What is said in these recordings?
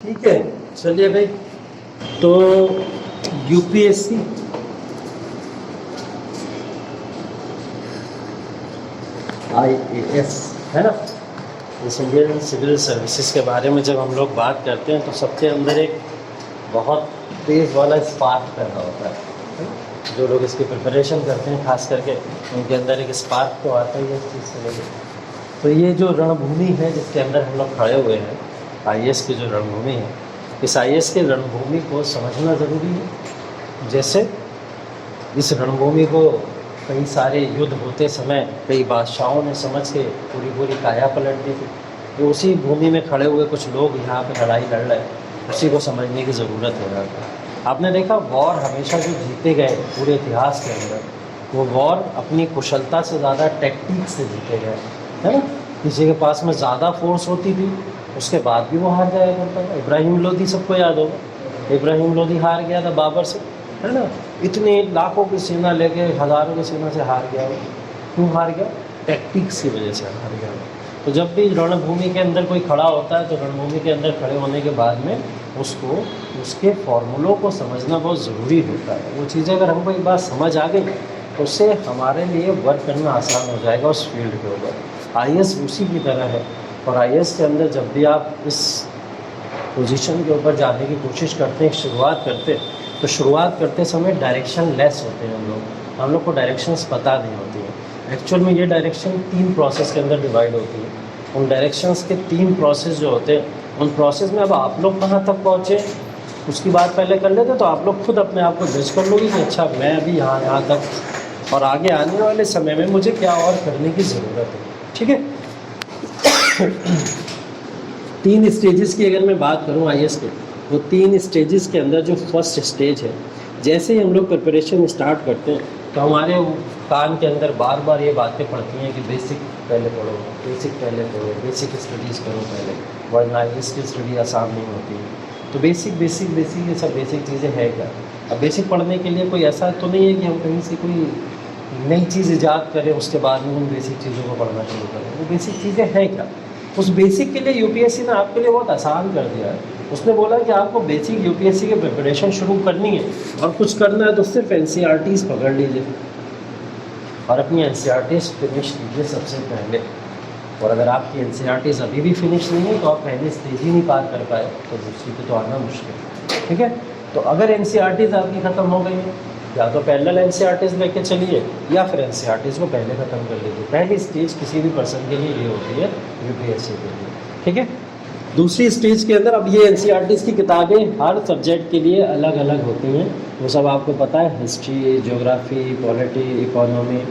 ठीक है, चलिए भाई। तो यूपीएससी आईएएस है ना, इस इंडियन सिविल सर्विसेज के बारे में जब हम लोग बात करते हैं तो सबके अंदर एक बहुत तेज़ वाला स्पार्क पैदा होता है। जो लोग इसकी प्रिपरेशन करते हैं खास करके उनके अंदर एक स्पार्क तो आता ही है इस चीज़ से लेकर। तो ये जो रणभूमि है जिसके अंदर हम लोग खड़े हुए हैं, आईएएस की जो रणभूमि है, इस आईएएस की रणभूमि को समझना ज़रूरी है। जैसे इस रणभूमि को कई सारे युद्ध होते समय कई बादशाहों ने समझ के पूरी पूरी काया पलट दी थी। तो उसी भूमि में खड़े हुए कुछ लोग यहाँ पे लड़ाई लड़ रहे हैं, उसी को समझने की ज़रूरत है। आपने देखा वॉर हमेशा जो जीते गए पूरे इतिहास के अंदर, वो वॉर अपनी कुशलता से ज़्यादा टेक्निक से जीते गए, है ना। किसी के पास में ज़्यादा फोर्स होती थी, उसके बाद भी वो हार जाया करता था। इब्राहिम लोदी सबको याद होगा, इब्राहिम लोदी हार गया था बाबर से, है ना। इतने लाखों की सेना लेके हज़ारों की सेना से हार गया। वो क्यों हार गया? टैक्टिक्स की वजह से हार गया। तो जब भी रणभूमि के अंदर कोई खड़ा होता है तो रणभूमि के अंदर खड़े होने के बाद में उसको उसके फॉर्मूलों को समझना बहुत ज़रूरी होता है। वो चीज़ें अगर हमको एक बार समझ आ गई तो उससे हमारे लिए वर्क करना आसान हो जाएगा उस फील्ड के ऊपर। आईएएस उसी की तरह है। और आईएएस के अंदर जब भी आप इस पोजीशन के ऊपर जाने की कोशिश करते हैं, शुरुआत करते हैं, तो शुरुआत करते समय डायरेक्शन लेस होते हैं हम लोग को डायरेक्शंस पता नहीं होती है। एक्चुअल में ये डायरेक्शन 3 प्रोसेस के अंदर डिवाइड होती है। उन डायरेक्शंस के 3 प्रोसेस जो होते हैं, उन प्रोसेस में अब आप लोग कहाँ तक पहुँचे उसकी बात पहले कर लेते, तो आप लोग खुद अपने आप को जज कर लोगे कि अच्छा मैं अभी यहाँ तक और आगे आने वाले समय में मुझे क्या और करने की ज़रूरत है। ठीक है। 3 स्टेजेस की अगर मैं बात करूं आईएएस के, वो 3 स्टेजेस के अंदर जो फर्स्ट स्टेज है, जैसे ही हम लोग प्रिपरेशन स्टार्ट करते हैं तो हमारे कान के अंदर बार बार ये बातें पड़ती हैं कि बेसिक पहले पढ़ो, बेसिक पहले पढ़ो, बेसिक स्टडीज़ करो पहले, वरना आईएएस की स्टडी आसान नहीं होती है। तो बेसिक ये सब बेसिक चीज़ें हैं क्या? अब बेसिक पढ़ने के लिए कोई ऐसा तो नहीं है कि हम कहीं से कोई नई चीज़ ईजाद करें उसके बाद में हम बेसिक चीज़ों को पढ़ना शुरू करें। वो बेसिक चीज़ें हैं क्या? उस बेसिक के लिए यूपीएससी ने आपके लिए बहुत आसान कर दिया है। उसने बोला कि आपको बेसिक यूपीएससी की प्रिपरेशन शुरू करनी है और कुछ करना है तो सिर्फ एनसीईआरटीज़ पकड़ लीजिए और अपनी एनसीईआरटीज़ फिनिश कीजिए सबसे पहले। और अगर आपकी एनसीईआरटीज़ अभी भी फिनिश नहीं है तो आप पहले स्टेज ही नहीं पार कर पाए तो दूसरी पे तो आना मुश्किल है। ठीक है। तो अगर एनसीईआरटीज़ आपकी ख़त्म हो गई है, या तो पैरेलल एनसीईआरटीज़ लेके चलिए या फिर एनसीईआरटीज़ को पहले ख़त्म कर लीजिए। पहली स्टेज किसी भी पर्सन के लिए ये होती है यूपीएससी के लिए। ठीक है। दूसरी स्टेज के अंदर अब ये एनसीईआरटीज़ की किताबें हर सब्जेक्ट के लिए अलग अलग होती हैं। वो सब आपको पता है, history, geography, polity, economy,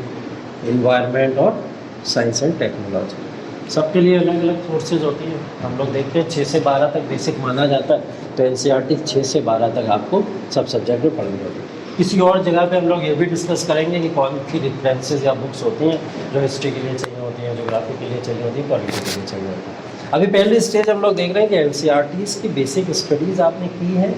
environment और साइंस एंड टेक्नोलॉजी, सबके लिए अलग अलग कोर्सेज होती हैं। हम लोग देखते हैं 6 से 12 तक बेसिक माना जाता है, तो एनसीईआरटी 6 से 12 तक आपको सब सब्जेक्ट में पढ़नी होती है। किसी और जगह पे हम लोग ये भी डिस्कस करेंगे कि कौन सी रेफरेंसेज या बुक्स होती हैं जो हिस्ट्री के लिए चाहिए होती हैं, ज्योग्राफी के लिए चाहिए होती है, पॉलिटी के लिए चाहिए होती है। अभी पहली स्टेज हम लोग देख रहे हैं कि एनसीईआरटीज़ की बेसिक स्टडीज़ आपने की है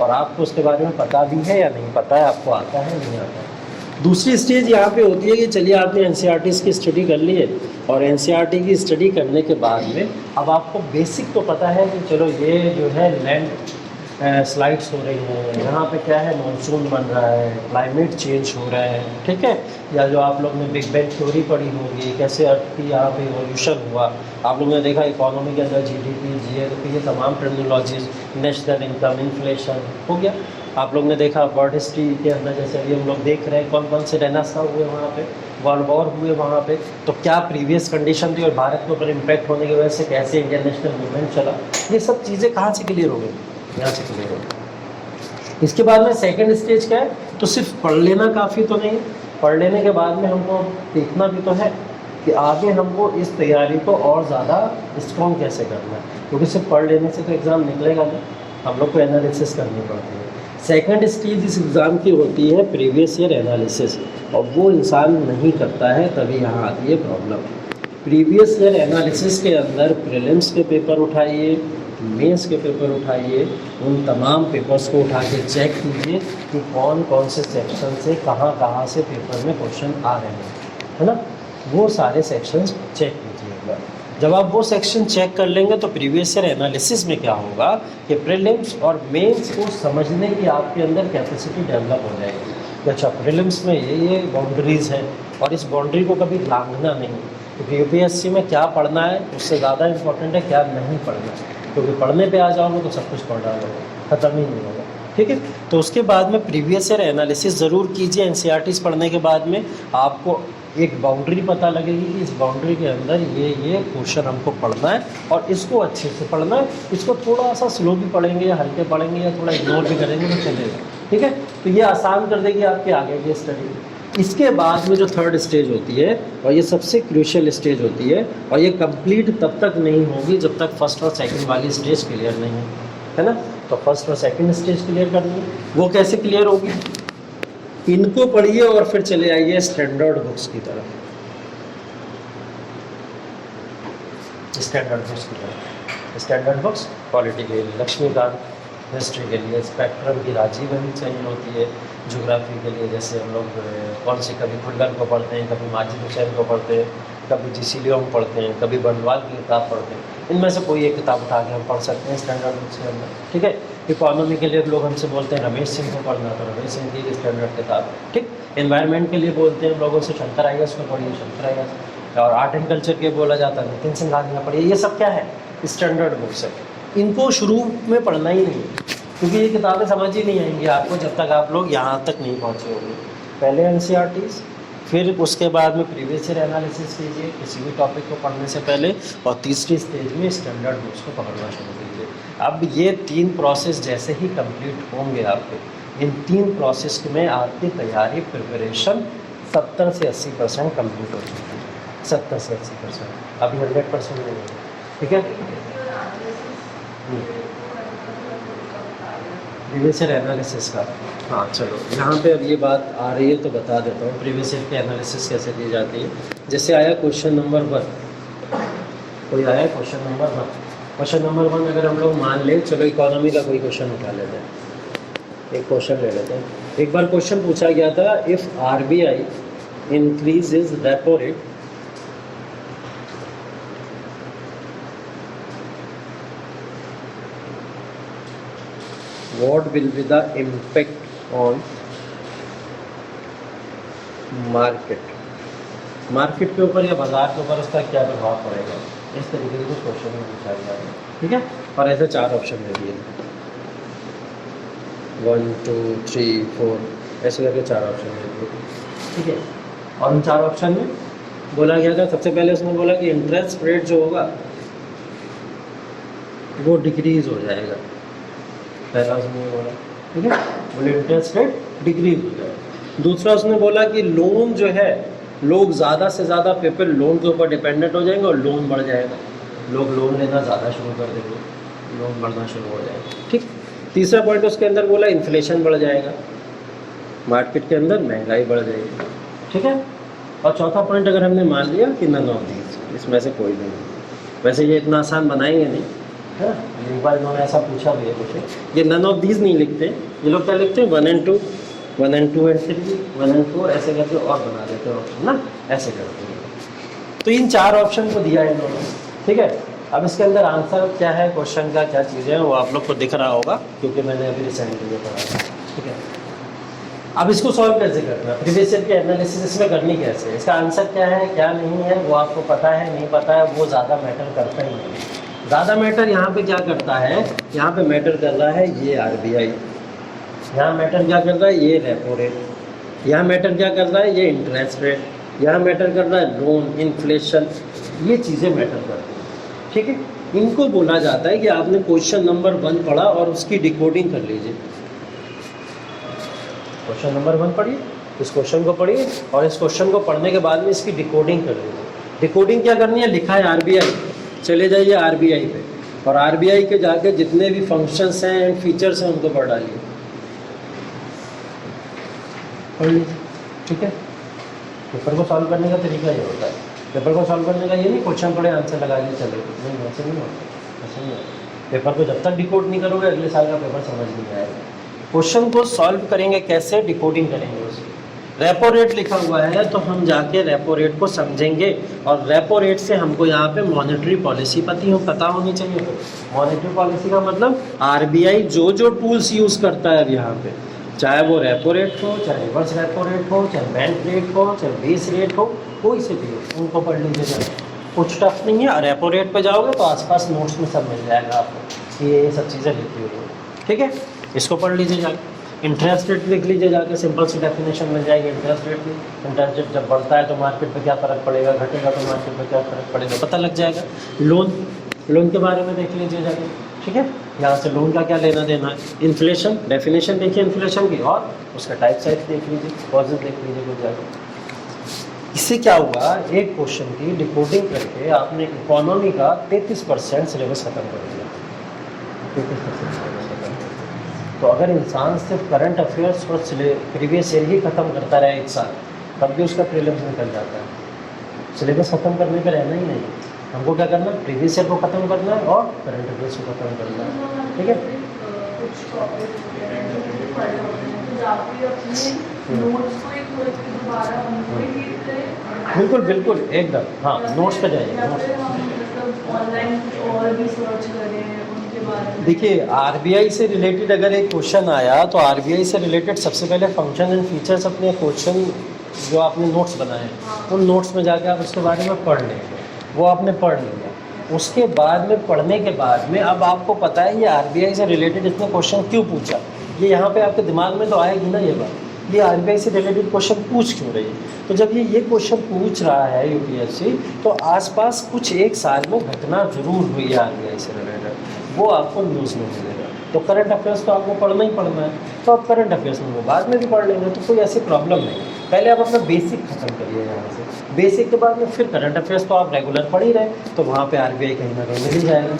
और आपको उसके बारे में पता भी है या नहीं पता है, आपको आता है नहीं आता है। दूसरी स्टेज यहाँ पे होती है कि चलिए आपने एनसीईआरटीज़ की स्टडी कर ली है और एनसीईआरटी की स्टडी करने के बाद में अब आपको बेसिक तो पता है कि चलो ये जो है लैंड स्लाइड्स हो रही हैं, यहाँ पे क्या है मानसून बन रहा है, क्लाइमेट चेंज हो रहा है। ठीक है। या जो आप लोग ने बिग बैंग थ्योरी पढ़ी होगी, कैसे अर्थ की यहाँ पे इवोल्यूशन हुआ, आप लोगों ने देखा इकोनॉमी के अंदर जीडीपी, जीएडपी, ये तमाम टर्मिनोलॉजीज, नेशनल इनकम, इन्फ्लेशन हो गया। आप लोग ने देखा वर्ल्ड हिस्ट्री के अंदर जैसे अभी हम लोग देख रहे हैं कौन कौन से रेनेसां हुए वहाँ पे, वर्ल्ड वॉर हुए वहाँ पे, तो क्या प्रीवियस कंडीशन थी और भारत के ऊपर इम्पैक्ट होने की वजह से कैसे इंडियन नेशनल मूवमेंट चला, ये सब चीज़ें कहाँ से क्लियर हो गई? यहाँ से क्लियर हो गई। इसके बाद में सेकंड स्टेज क्या है? तो सिर्फ पढ़ लेना काफ़ी तो नहीं, पढ़ लेने के बाद में हमको देखना भी तो है कि आगे हमको इस तैयारी को और ज़्यादा स्ट्रॉन्ग कैसे करना है, क्योंकि सिर्फ पढ़ लेने से तो एग्ज़ाम निकलेगा नहीं, हम लोग को एनालिसिस करनी पड़ती है। सेकंड स्टेज इस एग्ज़ाम की होती है प्रीवियस ईयर एनालिसिस, और वो इंसान नहीं करता है, तभी यहाँ आती है प्रॉब्लम। प्रीवियस ईयर एनालिसिस के अंदर प्रीलिम्स के पेपर उठाइए, मेंस के पेपर उठाइए, उन तमाम पेपर्स को उठा के चेक कीजिए कि कौन कौन से सेक्शन से कहाँ से पेपर में क्वेश्चन आ रहे हैं, है ना। वो सारे सेक्शंस चेक कीजिए एक बार। जब आप वो सेक्शन चेक कर लेंगे तो प्रीवियस ईयर एनालिसिस में क्या होगा कि प्रीलिम्स और मेंस को समझने की आपके अंदर कैपेसिटी डेवलप हो जाएगी कि अच्छा प्रीलिम्स में ये बाउंड्रीज़ हैं और इस बाउंड्री को कभी लांघना नहीं, क्योंकि यूपीएससी में क्या पढ़ना है उससे ज़्यादा इंपॉर्टेंट है क्या नहीं पढ़ना है, क्योंकि पढ़ने पे आ जाओगे तो सब कुछ पढ़ रहा होगा, ख़त्म ही नहीं होगा। ठीक है, तो उसके बाद में प्रीवियस ईयर एनालिसिस ज़रूर कीजिए। एनसीईआरटीज़ पढ़ने के बाद में आपको एक बाउंड्री पता लगेगी कि इस बाउंड्री के अंदर ये क्वेश्चन हमको पढ़ना है और इसको अच्छे से पढ़ना है। इसको थोड़ा सा स्लो भी पढ़ेंगे या हल्के पढ़ेंगे या थोड़ा इग्नोर भी करेंगे तो चलेगा। ठीक है, तो ये आसान कर देगी आपके आगे की स्टडी। इसके बाद में जो थर्ड स्टेज होती है और ये सबसे क्रूशियल स्टेज होती है और ये कंप्लीट तब तक नहीं होगी जब तक फर्स्ट और सेकंड वाली स्टेज क्लियर नहीं है ना। तो फर्स्ट और सेकंड स्टेज क्लियर करनी है, वो कैसे क्लियर होगी, इनको पढ़िए और फिर चले आइए स्टैंडर्ड बुक्स की तरफ। स्टैंडर्ड बुक्स की तरफ, स्टैंडर्ड बुक्स पॉलिटी के लिए लक्ष्मीकांत, हिस्ट्री के लिए स्पेक्ट्रम की राजीव गांधी चाहिए होती है, ज्योग्राफी के लिए जैसे हम लोग कौन सी कभी खुल्लन को पढ़ते हैं, कभी माजिद हुसैन को पढ़ते हैं, कभी जी.सी. लियोंग पढ़ते हैं, कभी बनवाल की किताब पढ़ते हैं। इनमें से कोई एक किताब उठा के हम पढ़ सकते हैं स्टैंडर्ड बुक्स के अंदर। ठीक है, इकोनॉमी के लिए लोग हमसे बोलते हैं रमेश सिंह को पढ़ना, तो रमेश सिंह की स्टैंडर्ड किताब है। ठीक, एनवायरनमेंट के लिए बोलते हैं लोगों से शंकर आईएएस को पढ़िए, शंकर आईएएस, और आर्ट एंड कल्चर के बोला जाता है नितिन सिंह गांधी पढ़िए। ये सब क्या है, स्टैंडर्ड बुक्स है। इनको शुरू में पढ़ना ही नहीं, क्योंकि ये किताबें समझ ही नहीं आएंगी आपको जब तक आप लोग यहाँ तक नहीं पहुँचे होंगे। पहले एनसीईआरटीज़, फिर उसके बाद में प्रीवियस ईयर एनालिसिस कीजिए किसी भी टॉपिक को पढ़ने से पहले, और तीसरी स्टेज में स्टैंडर्ड बुक्स को पढ़ना शुरू कीजिए। अब ये 3 प्रोसेस जैसे ही कंप्लीट होंगे आपके, इन 3 प्रोसेस में आपकी तैयारी प्रिपरेशन 70 से 80% कम्प्लीट हो चुकी है। 70 से 80%, अभी 100% नहीं है। ठीक है, प्रीवियस ईयर एनालिसिस का, हाँ चलो यहाँ पे अब ये बात आ रही है तो बता देता हूँ प्रीवियस ईयर की एनालिसिस कैसे की जाती है। जैसे आया क्वेश्चन नंबर 1, कोई आया क्वेश्चन नंबर 1, क्वेश्चन नंबर 1 अगर हम लोग मान लें, चलो इकोनॉमी का कोई क्वेश्चन उठा लेते हैं, एक क्वेश्चन ले लेते हैं। एक बार क्वेश्चन पूछा गया था, if RBI increases repo rate what will be the impact on market के ऊपर या बाजार के ऊपर उसका क्या प्रभाव पड़ेगा, इस तरीके से कुछ क्वेश्चन में पूछा गया है। ठीक है, और ऐसे 4 ऑप्शन दे दिए, 1 2 3 4 ऐसे करके 4 ऑप्शन दे दिए। ठीक है, और उन 4 ऑप्शन में बोला गया था, सबसे पहले उसमें बोला कि इंटरेस्ट रेट जो होगा वो डिक्रीज हो जाएगा, पहला उसने बोला। ठीक है, बोले इंटरेस्ट रेट डिक्रीज हो जाएगा। दूसरा उसने बोला कि लोन जो है, लोग ज़्यादा से ज़्यादा पीपल लोन के ऊपर डिपेंडेंट हो जाएंगे और लोन बढ़ जाएगा, लोग लोन लेना ज़्यादा शुरू कर देंगे, लोन बढ़ना शुरू हो जाएगा। ठीक, तीसरा पॉइंट उसके अंदर बोला इन्फ्लेशन बढ़ जाएगा, मार्केट के अंदर महंगाई बढ़ जाएगी। ठीक है, और चौथा पॉइंट अगर हमने मान लिया कि नन ऑफ दीज, इसमें से कोई नहीं। वैसे ये इतना आसान बनाएंगे नहीं है, एक बार इन्होंने ऐसा पूछा भी है मुझे, ये नन ऑफ दीज नहीं लिखते, ये लोग क्या लिखते हैं 1 and 2 1 and 2 and 3 1 and 4 ऐसे करके और बना देते हैं ऑप्शन ना, ऐसे करते हैं। तो इन 4 ऑप्शन को दिया है इन्होंने। ठीक है, अब इसके अंदर आंसर क्या है, क्वेश्चन का क्या चीज़ें हैं वो आप लोग को दिख रहा होगा, क्योंकि मैंने अभी रिसेंटली ये पढ़ा था। ठीक है, अब इसको सॉल्व कैसे करना है, प्रीवियस ईयर की एनालिसिस इसमें करनी कैसे, इसका आंसर क्या है क्या नहीं है वो आपको पता है नहीं पता है, वो ज़्यादा मैटर करता ही नहीं। ज़्यादा मैटर यहाँ पे क्या करता है, यहाँ पे मैटर कर रहा है ये आरबीआई, यहाँ मैटर क्या कर रहा है ये रेपो रेट, यहाँ मैटर क्या कर रहा है ये इंटरेस्ट रेट, यहाँ मैटर कर रहा है लोन, इन्फ्लेशन, ये चीज़ें मैटर करती हैं। ठीक है, इनको बोला जाता है कि आपने क्वेश्चन नंबर 1 पढ़ा और उसकी डिकोडिंग कर लीजिए। क्वेश्चन नंबर 1 पढ़िए, इस क्वेश्चन को पढ़िए और इस क्वेश्चन को पढ़ने के बाद में इसकी डिकोडिंग कर लीजिए। डिकोडिंग क्या करनी है, लिखा है आरबीआई, चले जाइए आरबीआई पे और आरबीआई के जाके जितने भी फंक्शंस हैं एंड फीचर्स हैं उनको पढ़ डालिए, पढ़ लीजिए। ठीक है, पेपर को सॉल्व करने का तरीका ये होता है, पेपर को सॉल्व करने का ये नहीं क्वेश्चन पढ़े आंसर लगा लिए चले, नहीं ऐसे नहीं होता, ऐसे नहीं होता। पेपर को जब तक डिकोड नहीं करोगे अगले साल का पेपर समझ नहीं आएगा। क्वेश्चन को सॉल्व करेंगे कैसे, डिकोडिंग करेंगे उसकी। रेपो रेट लिखा हुआ है तो हम जाके रेपो रेट को समझेंगे, और रेपो रेट से हमको यहाँ पे मॉनेटरी पॉलिसी पता होनी चाहिए। मॉनेटरी पॉलिसी का मतलब आरबीआई जो जो टूल्स यूज़ करता है अब यहाँ पे, चाहे वो रेपो रेट हो, चाहे रिवर्स रेपो रेट हो, चाहे बैंक रेट हो, चाहे बेस रेट हो, कोई से भी हो, उनको पढ़ लीजिएगा। कुछ टफ नहीं है। और रेपो रेट पे जाओगे तो आसपास नोट्स में सब मिल जाएगा आपको, ये सब चीज़ें लिखी हुई हैं, ठीक है। इसको पढ़ लीजिए जाके। इंटरेस्ट रेट लिख लीजिए जाके, सिंपल सी डेफिनेशन मिल जाएगी इंटरेस्ट रेट की। इंटरेस्ट रेट जब बढ़ता है तो मार्केट पे क्या फ़र्क पड़ेगा, घटेगा तो मार्केट पे क्या फ़र्क पड़ेगा, पता लग जाएगा। लोन के बारे में देख लीजिए जाके, ठीक है। यहाँ से लोन का क्या लेना देना है। इन्फ्लेशन डेफिनेशन देखिए इन्फ्लेशन की, और उसका टाइप साइज देख लीजिए, कॉजेज देख लीजिए कुछ जाके। इससे क्या हुआ, एक क्वेश्चन की डिकोडिंग करके आपने इकोनॉमी का 33% सिलेबस खत्म कर दिया। 33% सिलेबस खत्म। तो अगर इंसान सिर्फ करंट अफेयर्स और प्रीवियस ईयर ही ख़त्म करता रहे एक साल, तब भी उसका प्रीलिम्स निकल जाता है। सिलेबस ख़त्म करने पर रहना ही नहीं, हमको क्या करना है, प्रीवियस ईयर को ख़त्म करना है और करंट अफेयर्स को ख़त्म करना है, ठीक है। बिल्कुल बिल्कुल एकदम, हाँ नोट्स पे जाइए। देखिए आरबीआई से रिलेटेड अगर एक क्वेश्चन आया तो आरबीआई से रिलेटेड सबसे पहले फंक्शन एंड फीचर्स अपने क्वेश्चन जो आपने नोट्स बनाए हैं उन नोट्स में जाके आप उसके बारे में पढ़ लेंगे, वो आपने पढ़ लिया। उसके बाद में पढ़ने के बाद में अब आपको पता है ये आरबीआई से रिलेटेड इसने क्वेश्चन क्यों पूछा, ये यहाँ पे आपके दिमाग में तो आएगी ना ये बात, ये आरबीआई से रिलेटेड क्वेश्चन पूछ क्यों रही है। तो जब ये क्वेश्चन पूछ रहा है यूपीएससी, तो आसपास कुछ एक साल में घटना जरूर हुई है आरबीआई से रिलेटेड, वो आपको न्यूज़ में मिलेगा। तो करंट अफेयर्स तो आपको पढ़ना ही पढ़ना है, तो आप करंट अफेयर्स में वो बाद में भी पढ़ लेंगे, तो कोई ऐसी प्रॉब्लम नहीं। पहले आप अपना बेसिक खत्म करिए यहाँ से, बेसिक के बाद में फिर करंट अफेयर्स तो आप रेगुलर पढ़ ही रहे, तो वहाँ पे आरबीआई कहीं ना कहीं मिल ही जाएगा।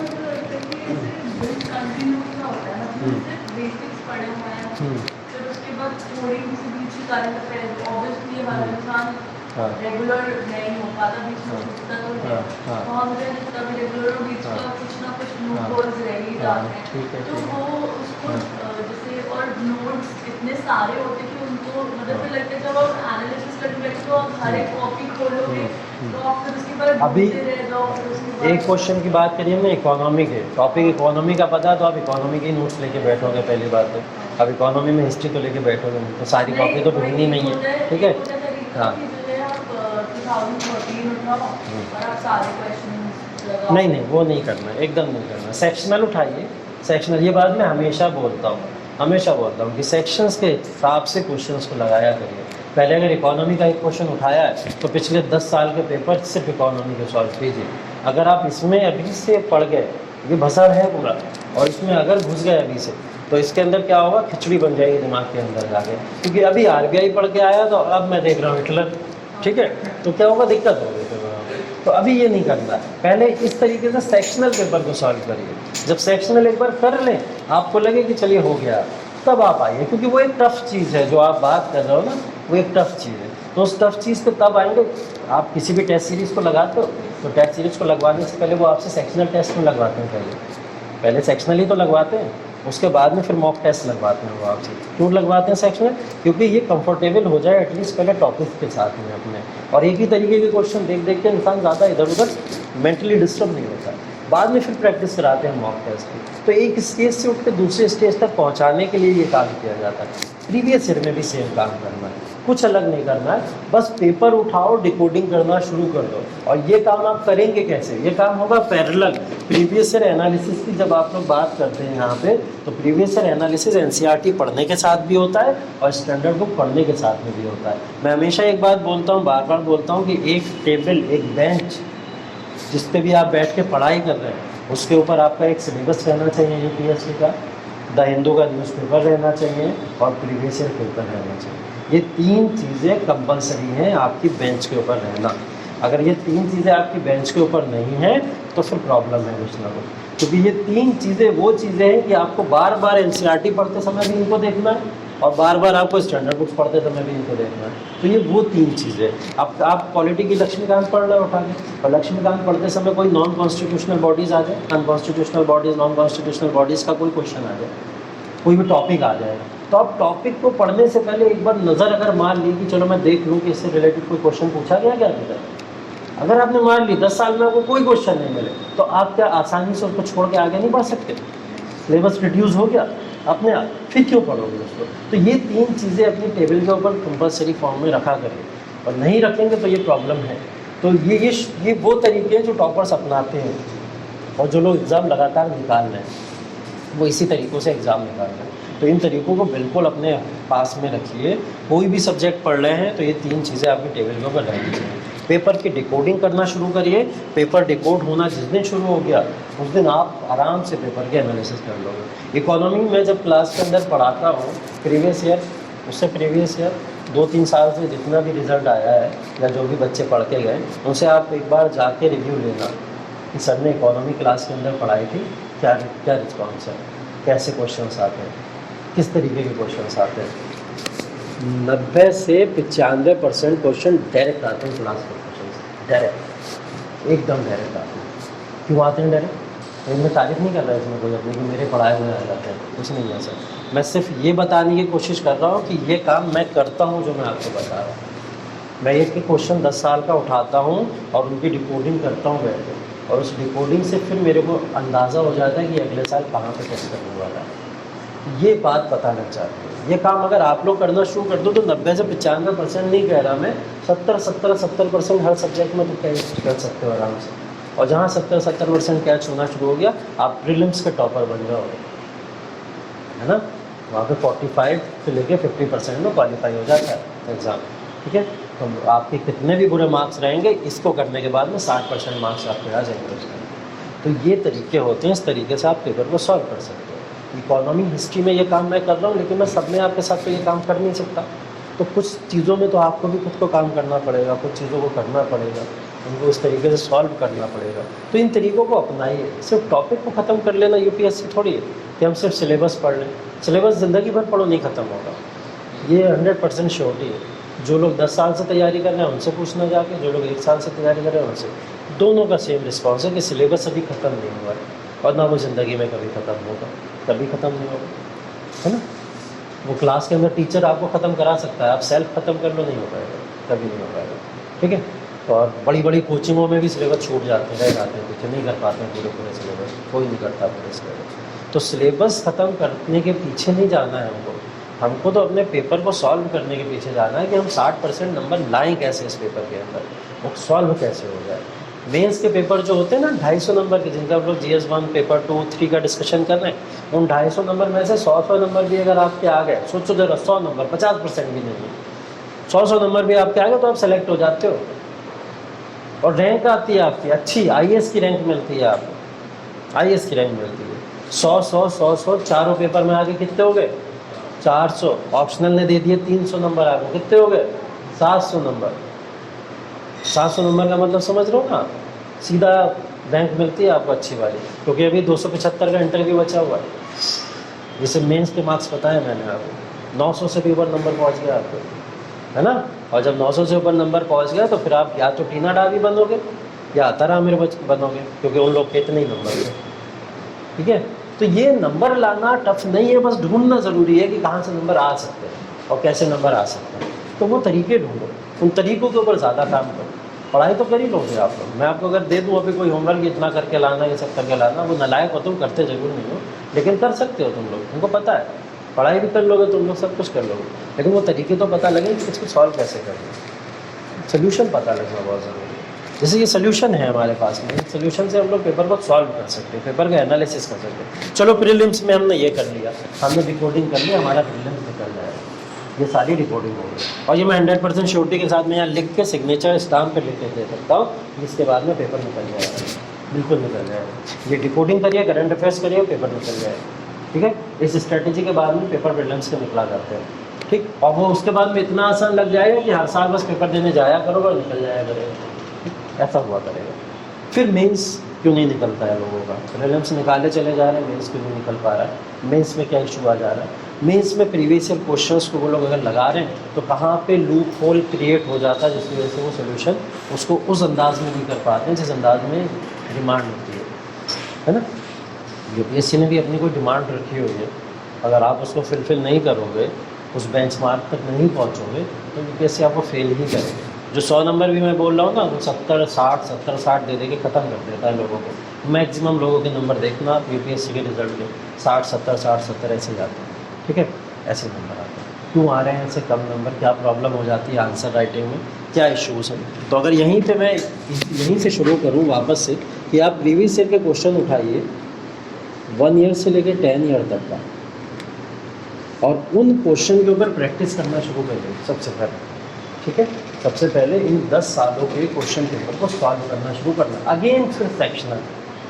रेगुलर नहीं हो पाता, बीच में छूटता तो है, तो हम कभी रेगुलर बीच का कुछ ना कुछ नोट्स रह ही जाते हैं, तो वो उसको जैसे, और नोट्स इतने सारे होते हैं कि उनको मतलब फिर लगता है जब आप एनालिसिस करने बैठे तो आप हर एक कॉपी खोलोगे तो आप फिर उसके बाद अभी रह जाओ। एक क्वेश्चन की बात करिए ना, इकोनॉमी के टॉपिक, इकोनॉमी का पता है तो आप इकोनॉमी के नोट्स लेके बैठोगे पहली बात तो। अब इकोनॉमी में हिस्ट्री तो लेके बैठोगे तो सारी कॉपी तो ढूंढनी नहीं है, ठीक है। हाँ नहीं वो नहीं करना, एकदम नहीं करना। सेक्शनल उठाइए, सेक्शनल, ये बात मैं हमेशा बोलता हूँ कि सेक्शंस के हिसाब से क्वेश्चंस को लगाया करिए। पहले अगर इकोनॉमी का एक क्वेश्चन उठाया है तो पिछले 10 साल के पेपर सिर्फ इकोनॉमी के सॉल्व कीजिए। अगर आप इसमें अभी से पढ़ गए, ये भसड़ है पूरा, और इसमें अगर घुस गए अभी से तो इसके अंदर क्या होगा, खिचड़ी बन जाएगी दिमाग के अंदर जाके। क्योंकि अभी आरबीआई पढ़ के आया तो अब मैं देख रहा हूँ हिटलर, ठीक है, तो क्या होगा, दिक्कत होगी फिर। तो अभी ये नहीं करना, पहले इस तरीके से सेक्शनल पेपर को सॉल्व करिए। जब सेक्शनल एक बार कर लें, आपको लगे कि चलिए हो गया, तब आप आइए, क्योंकि वो एक टफ चीज़ है जो आप बात कर रहे हो ना, वो एक टफ चीज़ है। तो उस टफ चीज़ पे तब आएंगे। आप किसी भी टेस्ट सीरीज़ को लगाते हो तो टेस्ट सीरीज़ को लगवाने से पहले वो आपसे सेक्शनल टेस्ट में लगवाते हैं, पहले सेक्शनल ही तो लगवाते हैं, उसके बाद में फिर मॉक टेस्ट लगवाते हैं वो आपसे। क्यों लगवाते हैं सेक्शनल, क्योंकि ये कंफर्टेबल हो जाए एटलीस्ट पहले टॉपिक के साथ में अपने, और एक ही तरीके के क्वेश्चन देख देख के इंसान ज़्यादा इधर उधर मेंटली डिस्टर्ब नहीं होता। बाद में फिर प्रैक्टिस कराते हैं मॉक टेस्ट की। तो एक स्टेज से उठ के दूसरे स्टेज तक पहुंचाने के लिए ये काम किया जाता है। प्रीवियस ईयर में भी सेम काम करना है, कुछ अलग नहीं करना है, बस पेपर उठाओ, डिकोडिंग करना शुरू कर दो। और ये काम आप करेंगे कैसे, ये काम होगा पैरेलल। प्रीवियस ईयर एनालिसिस की जब आप लोग बात करते हैं यहाँ पे, तो प्रीवियस ईयर एनालिसिस एनसीईआरटी पढ़ने के साथ भी होता है और स्टैंडर्ड बुक पढ़ने के साथ में भी होता है। मैं हमेशा एक बात बोलता हूँ, बार बार बोलता हूँ कि एक टेबल, एक बेंच जिस पे भी आप बैठ के पढ़ाई कर रहे हैं, उसके ऊपर आपका एक सिलेबस रहना चाहिए यूपीएससी का, द हिंदू का न्यूज़पेपर रहना चाहिए और प्रीवियस ईयर पेपर रहना चाहिए। ये 3 चीज़ें कंपलसरी हैं आपकी बेंच के ऊपर रहना। अगर ये 3 चीज़ें आपकी बेंच के ऊपर नहीं हैं तो फिर प्रॉब्लम है कुछ ना कुछ, क्योंकि ये 3 चीज़ें वो चीज़ें हैं कि आपको बार बार एनसीईआरटी पढ़ते समय भी इनको देखना है और बार बार आपको स्टैंडर्ड बुक्स पढ़ते समय भी इनको देखना है। तो ये वो 3 चीज़ें। अब आप पॉलिटी की लक्ष्मीकांत पढ़ रहे हो उठा के, और लक्ष्मीकांत पढ़ते समय कोई नॉन कॉन्स्टिट्यूशनल बॉडीज़ आ जाए, unconstitutional bodies, non constitutional bodies का कोई क्वेश्चन आ जाए, कोई भी टॉपिक आ जाए, तो आप टॉपिक को पढ़ने से पहले एक बार नज़र अगर मार ली कि चलो मैं देख लूँ कि इससे रिलेटेड कोई क्वेश्चन पूछा गया क्या अभी तक। अगर आपने मान ली 10 साल में आपको कोई क्वेश्चन नहीं मिले तो आप क्या आसानी से उसको छोड़ के आगे नहीं बढ़ सकते? सिलेबस रिड्यूस हो गया अपने आप, फिर क्यों पढ़ोगे उसको? तो ये 3 चीज़ें अपनी टेबल के ऊपर कंपलसरी फॉर्म में रखा करिए, और नहीं रखेंगे तो ये प्रॉब्लम है। तो ये वो तरीके हैं जो टॉपर्स अपनाते हैं, और जो लोग एग्ज़ाम लगातार निकाल रहे हैं वो इसी तरीक़ों से एग्ज़ाम निकाल रहे हैं। तो इन तरीक़ों को बिल्कुल अपने पास में रखिए। कोई भी सब्जेक्ट पढ़ रहे हैं तो ये 3 चीज़ें आपकी टेबल के ऊपर रहनी चाहिए। पेपर की डिकोडिंग करना शुरू करिए। पेपर डिकोड होना जिस दिन शुरू हो गया उस दिन आप आराम से पेपर के एनालिसिस कर लोगे। इकोनॉमी में जब क्लास के अंदर पढ़ाता हूँ, प्रीवियस ईयर, उससे प्रीवियस ईयर 2-3 साल से जितना भी रिज़ल्ट आया है या जो भी बच्चे पढ़ के गए उनसे आप एक बार जाके रिव्यू लेना कि सर ने इकोनॉमी क्लास के अंदर पढ़ाई थी, क्या रिस्पॉन्स है, कैसे क्वेश्चंस आते हैं, किस तरीके के क्वेश्चंस आते हैं। 90 से 95% क्वेश्चन डायरेक्ट आते हैं क्लास के क्वेश्चन, डायरेक्ट, एकदम डायरेक्ट आते हैं। क्यों आते हैं डायरेक्ट? मैं तारीफ नहीं कर रहा इसमें कोई अपनी कि मेरे पढ़ाए हुए आ जाते हैं, कुछ नहीं है सर। मैं सिर्फ ये बताने की कोशिश कर रहा हूँ कि ये काम मैं करता हूँ जो मैं आपको बता रहा हूँ। मैं एक क्वेश्चन 10 साल का उठाता हूँ और उनकी डिकोडिंग करता हूँ बैठ के, और उस डिकोडिंग से फिर मेरे को अंदाज़ा हो जाता है कि अगले साल कहाँ पे टेस्ट करने वाला है। ये बात पता लग जाती है। ये काम अगर आप लोग करना शुरू कर दो तो 90 से 95% नहीं कह रहा मैं, 70% हर सब्जेक्ट में तो कैच कर सकते हो आराम से। और जहाँ 70% कैच होना शुरू हो गया आप प्रीलिम्स के टॉपर बन जाओगे, है ना। वहाँ पे 45 से लेके 50% में क्वालिफाई हो जाता है एग्ज़ाम, ठीक है। तो आपके कितने भी बुरे मार्क्स रहेंगे, इसको करने के बाद में 60% मार्क्स आपके आ जाएंगे उसके। तो ये तरीके होते हैं, इस तरीके से आप पेपर को सॉल्व कर सकते हो। इकोनॉमी हिस्ट्री में ये काम मैं कर रहा हूँ, लेकिन मैं सब में आपके साथ तो ये काम कर नहीं सकता। तो कुछ चीज़ों में तो आपको भी खुद को काम करना पड़ेगा, कुछ चीज़ों को करना पड़ेगा, उनको इस तरीके से सॉल्व करना पड़ेगा। तो इन तरीक़ों को अपनाइए। सिर्फ टॉपिक को ख़त्म कर लेना यूपीएससी थोड़ी है कि हम सिर्फ सिलेबस पढ़ लें। सिलेबस ज़िंदगी भर पढ़ो नहीं ख़त्म होगा, ये 100% श्योरिटी है। जो लोग 10 साल से तैयारी कर रहे हैं उनसे पूछना जाके, जो लोग 1 साल से तैयारी कर रहे हैं उनसे, दोनों का सेम रिस्पॉन्स है कि सिलेबस अभी ख़त्म नहीं हुआ है, और ना वो ज़िंदगी में कभी ख़त्म होगा, कभी ख़त्म नहीं होगा, है ना। वो क्लास के अंदर टीचर आपको ख़त्म करा सकता है, आप सेल्फ ख़त्म कर लो, नहीं हो पाएगा, कभी नहीं हो पाएगा, ठीक है। तो और बड़ी बड़ी कोचिंगों में भी सिलेबस छूट जाते हैं, रह जाते हैं, टीचर नहीं कर पाते हैं पूरे सिलेबस, कोई नहीं करता पूरे सिलेबस। तो सिलेबस ख़त्म करने के पीछे नहीं जाना है हमको तो अपने पेपर को सॉल्व करने के पीछे जाना है कि हम 60% नंबर लाएँ कैसे इस पेपर के अंदर, वो सॉल्व कैसे हो जाए। मेंस के पेपर जो होते हैं ना 250 नंबर के, जिनका हम लोग GS1, पेपर 2, 3 का डिस्कशन कर रहे हैं, उन 250 नंबर में से 100 नंबर भी अगर आपके आ गए, सोचो जरा 100 नंबर, 50% भी नहीं है, 100 नंबर भी आपके आ गए तो आप सेलेक्ट हो जाते हो, और रैंक आती है आपकी अच्छी, IAS की रैंक मिलती है आपको, IAS की रैंक मिलती है। 100 चारों पेपर में आगे कितने हो गए? 400। ऑप्शनल ने दे दिए 300 नंबर, आपको कितने हो गए? 700 नंबर। 700 नंबर का मतलब समझ रहे हो ना, सीधा रैंक मिलती है आपको अच्छी वाली, क्योंकि अभी 275 का इंटरव्यू बचा हुआ है। जैसे मेंस के मार्क्स बताए मैंने आपको, 900 से भी ऊपर नंबर पहुंच गया आपको, है ना। और जब 900 से ऊपर नंबर पहुंच गया तो फिर आप या तो टीना डाबी बनोगे या अतर आमिर बनोगे, क्योंकि उन लोग के इतने ही नंबर थे, ठीक है। तो ये नंबर लाना टफ नहीं है, बस ढूंढना ज़रूरी है कि कहाँ से नंबर आ सकते हैं और कैसे नंबर आ सकते हैं। तो वो तरीके ढूंढो, उन तरीक़ों के ऊपर ज़्यादा काम करो। पढ़ाई तो कर ही लोगे आप लोग, मैं आपको अगर दे दूँ अभी कोई होमवर्क इतना करके लाना, ये सब करके लाना, वो नालायक हो तुम, करते ज़रूर नहीं हो, लेकिन कर सकते हो तुम लोग, तुमको पता है, पढ़ाई भी कर लोगे तुम लोग, सब कुछ कर लोगे, लेकिन वो तरीके तो पता लगे कि इसको सॉल्व कैसे करना, सोल्यूशन पता लगना बहुत ज़रूरी है। जैसे ये सोल्यूशन है हमारे पास में, सोल्यूशन से हम लोग पेपर को सॉल्व कर सकते हैं, पेपर का एनालिसिस कर सकते हैं। चलो प्रीलिम्स में हमने ये कर लिया, हमने रिकॉर्डिंग कर लिया, हमारा प्रीलिम्स निकल जाएगा, ये सारी रिकॉर्डिंग हो गई। और ये मैं 100% श्योरिटी के साथ मैं यहाँ लिख के सिग्नेचर स्टाम्प पे लिख के दे सकता हूँ, जिसके बाद में पेपर निकल जाएगा, बिल्कुल निकल जाएगा। ये डिकोडिंग करिए, करंट अफेयर्स करिए, पेपर निकल जाएगा, ठीक है। इस स्ट्रेटेजी के बाद में पेपर प्रीलिम्स के निकला जाते हैं, ठीक। और वो उसके बाद में इतना आसान लग जाएगा कि हर साल बस पेपर देने जाया करो और निकल जाया करेगा, ऐसा हुआ करेगा। फिर मेंस क्यों नहीं निकलता है लोगों का? प्रीलिम्स निकाले चले जा रहे हैं, मेंस क्यों नहीं निकल पा रहा है? मेंस में क्या इशू आ जा रहा है? मेंस में प्रीवियस ईयर क्वेश्चंस को वो लोग अगर लगा रहे हैं तो कहाँ पे लूप होल क्रिएट हो जाता है, जिसकी वजह से वो सोल्यूशन उसको उस अंदाज में नहीं कर पाते हैं जिस अंदाज में डिमांड होती है ना। यूपीएससी ने भी अपनी कोई डिमांड रखी हुई है अगर आप उसको फुलफिल नहीं करोगे, उस बेंचमार्क तक नहीं पहुंचोगे, तो यूपीएससी आपको फेल ही करेगा। जो 100 नंबर भी मैं बोल रहा हूँ ना, वो 70-60 दे के ख़त्म कर देता है लोगों को। मैक्सिमम लोगों के नंबर देखना आप यूपीएससी के रिजल्ट में 60-70 ऐसे जाते हैं, ठीक है, ऐसे नंबर आते हैं। क्यों आ रहे हैं ऐसे कम नंबर, क्या प्रॉब्लम हो जाती है आंसर राइटिंग में, क्या इश्यूज़ हैं? तो अगर यहीं पे मैं यहीं से शुरू करूँ वापस से कि आप प्रीवियस ईयर के क्वेश्चन उठाइए 1 ईयर से लेकर 10 ईयर तक का, और उन क्वेश्चन के ऊपर प्रैक्टिस करना शुरू कर दें सबसे पहले, ठीक है। सबसे पहले इन 10 सालों के क्वेश्चन पेपर को सॉल्व करना शुरू करना, अगेन फिर सेक्शनल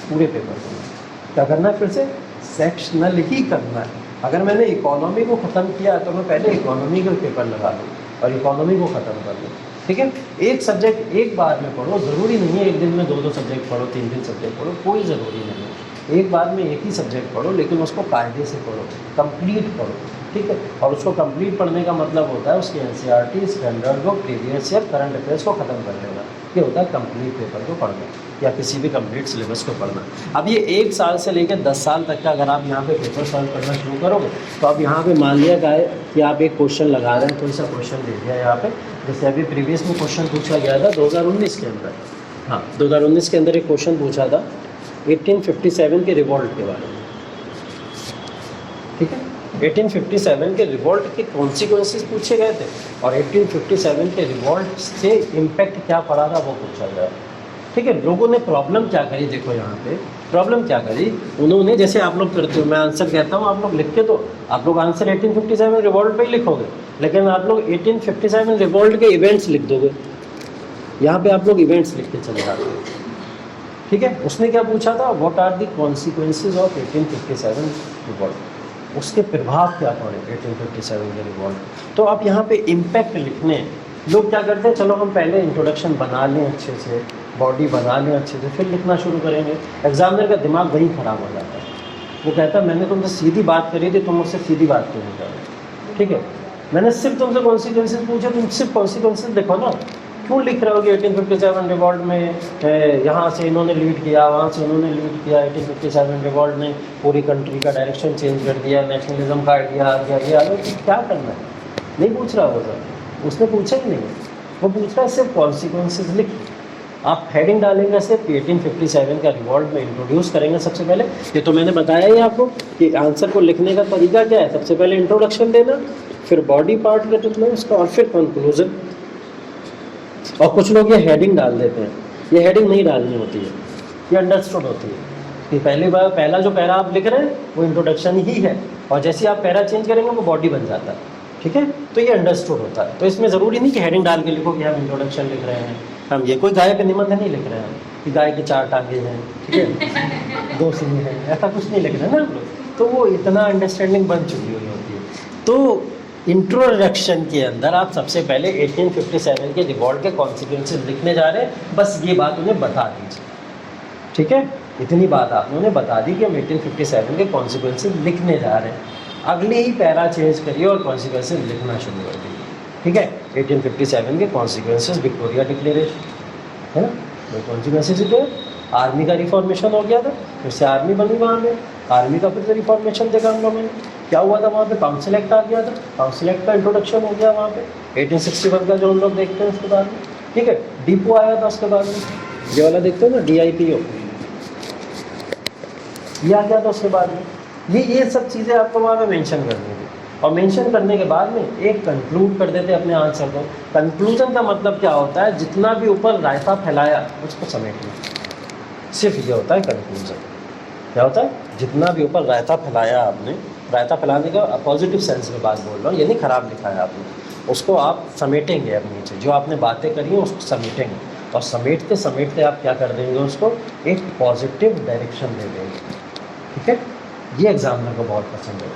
पूरे पेपर को क्या करना है, फिर से सेक्शनल ही करना है। अगर मैंने इकोनॉमी को ख़त्म किया तो मैं पहले इकोनॉमी का पेपर लगा लूँ और इकोनॉमी को ख़त्म कर लूँ, ठीक है। एक सब्जेक्ट एक बार में पढ़ो, ज़रूरी नहीं है एक दिन में 2-2 सब्जेक्ट पढ़ो, 3-3 सब्जेक्ट पढ़ो, कोई ज़रूरी नहीं है। एक बार में एक ही सब्जेक्ट पढ़ो, लेकिन उसको कायदे से पढ़ो, कंप्लीट पढ़ो, ठीक है। और उसको कंप्लीट पढ़ने का मतलब होता है उसके NCERT, standard book, previous year, current affairs को ख़त्म कर लेना। ये होता है कंप्लीट पेपर को पढ़ना, या किसी भी कंप्लीट सिलेबस को पढ़ना। अब ये 1 साल से लेकर 10 साल तक का अगर आप यहाँ पे पेपर सॉल्व करना शुरू करोगे, तो अब यहाँ पे मान लिया गया कि आप एक क्वेश्चन लगा रहे हैं, कोई सा क्वेश्चन दे दिया यहाँ पे, जैसे अभी प्रीवियस में क्वेश्चन पूछा गया था 2019 के अंदर, हाँ 2019 के अंदर एक क्वेश्चन पूछा था 1857 के रिवॉल्ट के बारे में, ठीक है। 1857 के रिवॉल्ट के कॉन्सिक्वेंसेस पूछे गए थे, और 1857 के रिवॉल्ट से इम्पैक्ट क्या पड़ा था वो पूछा गया, ठीक है। लोगों ने प्रॉब्लम क्या करी, देखो यहाँ पे प्रॉब्लम क्या करी उन्होंने, जैसे आप लोग करते हो, मैं आंसर कहता हूँ आप लोग लिख के, तो आप लोग आंसर 1857 रिवॉल्ट पे ही लिखोगे, लेकिन आप लोग 1857 रिवॉल्ट के इवेंट्स लिख दोगे, यहाँ पे आप लोग इवेंट्स लिख के चले जाते हो, ठीक है। उसने क्या पूछा था, what are the consequences of 1857 revolt, उसके प्रभाव क्या पड़े 1857 के रिवॉल्ट। तो आप यहाँ पे इम्पैक्ट लिखने, लोग क्या करते हैं, चलो हम पहले इंट्रोडक्शन बना लें अच्छे से, बॉडी बना लें अच्छे से, फिर लिखना शुरू करेंगे। एग्जामिनर का दिमाग वही ख़राब हो जाता है, वो कहता है मैंने तुमसे सीधी बात करी थी, तुम मुझसे सीधी बात क्यों नहीं कर रहे, ठीक है। मैंने सिर्फ तुमसे कॉन्सिक्वेंसेज पूछे, तुम सिर्फ कॉन्सिक्वेंसेज देखो ना, क्यों लिख रहे हो कि 1857 रिवॉल्ट में यहाँ से इन्होंने लीड किया, वहाँ से उन्होंने लीड किया, 1857 रिवॉल्ट ने पूरी कंट्री का डायरेक्शन चेंज कर दिया, नेशनलिज्म का आइडिया आ गया, ये आ गया, क्या करना है, नहीं पूछ रहा वो सर, उसने पूछा ही नहीं, वो पूछ रहा है सिर्फ कॉन्सिक्वेंसेज लिख। आप हेडिंग डालेंगे सिर्फ 1857 का रिवॉल्ट में इंट्रोड्यूस करेंगे सबसे पहले, ये तो मैंने बताया ही आपको कि आंसर को लिखने का तरीका क्या है, सबसे पहले इंट्रोडक्शन देना, फिर बॉडी पार्ट का लिखना उसका, और फिर कंक्लूजन। और कुछ लोग ये हेडिंग डाल देते हैं, ये हेडिंग नहीं डालनी होती है, ये अंडरस्टूड होती है कि पहला जो पैरा आप लिख रहे हैं वो इंट्रोडक्शन ही है, और जैसे आप पैरा चेंज करेंगे वो बॉडी बन जाता है, ठीक है। तो ये अंडरस्टूड होता है, तो इसमें ज़रूरी नहीं कि हेडिंग डाल के लिखो कि हम इंट्रोडक्शन लिख रहे हैं, हम ये कोई गाय का निबंध नहीं लिख रहे हैं कि गाय के 4 टांगे हैं, ठीक है 2 सींग हैं, ऐसा कुछ नहीं लिख रहे हैं ना हम लोग, तो वो इतना अंडरस्टैंडिंग बन चुकी हुई होती है। तो इंट्रोडक्शन के अंदर आप सबसे पहले 1857 के रिवॉल्ट के कॉन्सिक्वेंसेस लिखने जा रहे हैं, बस ये बात उन्हें बता दीजिए, ठीक है। इतनी बात आपने उन्हें बता दी कि हम 1857 के कॉन्सिक्वेंसेस लिखने जा रहे हैं, अगले ही पैरा चेंज करिए और कॉन्सिक्वेंसेस लिखना शुरू कर दीजिए, ठीक है। 1857 के कॉन्सिक्वेंसेस, विक्टोरिया डिक्लेरेशन है ना, वो कॉन्सिक्वेंसेस थे, आर्मी का रिफॉर्मेशन हो गया था, फिर से आर्मी बनी वहाँ पे, आर्मी का फिर से रिफॉर्मेशन देखा हम लोगों ने, क्या हुआ था वहाँ पे, काउंसिल एक्ट आ गया था, काउंसिल एक्ट का इंट्रोडक्शन हो गया वहाँ पे 1861 का जो हम लोग देखते हैं उसके बाद में, ठीक है। डीपो आया था उसके बाद में, ये वाला देखते हो ना DIPO, ये आ गया था उसके बाद में। ये सब चीज़ें आपको वहाँ पे मेंशन करनी थी, और मेंशन करने के बाद में एक कंक्लूड कर देते अपने आंसर को। कंक्लूजन का मतलब क्या होता है, जितना भी ऊपर रायता फैलाया उसको समेटना, सिर्फ ये होता है कंक्लूजन। क्या होता है, जितना भी ऊपर रायता फैलाया आपने, रायता फैलाने का पॉजिटिव सेंस में बात बोल रहा हूँ, ये नहीं ख़राब लिखा है आपने, उसको आप समेटेंगे अब नीचे, जो आपने बातें करी हैं उसको समेटेंगे, और समेटते समेटते आप क्या कर देंगे, उसको एक पॉजिटिव डायरेक्शन दे देंगे, ठीक है। ये एग्जामिनर को बहुत पसंद है।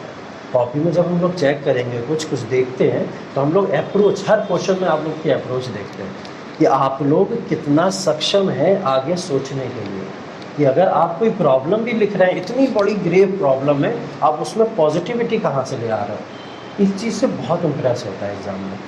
कॉपी में जब हम लोग चेक करेंगे, कुछ देखते हैं, तो हम लोग अप्रोच, हर क्वेश्चन में आप लोग की अप्रोच देखते हैं कि आप लोग कितना सक्षम है आगे सोचने के लिए, कि अगर आप कोई प्रॉब्लम भी लिख रहे हैं, इतनी बड़ी ग्रेव प्रॉब्लम है, आप उसमें पॉजिटिविटी कहाँ से ले आ रहे हो, इस चीज़ से बहुत इम्प्रेस होता है एग्जाम में,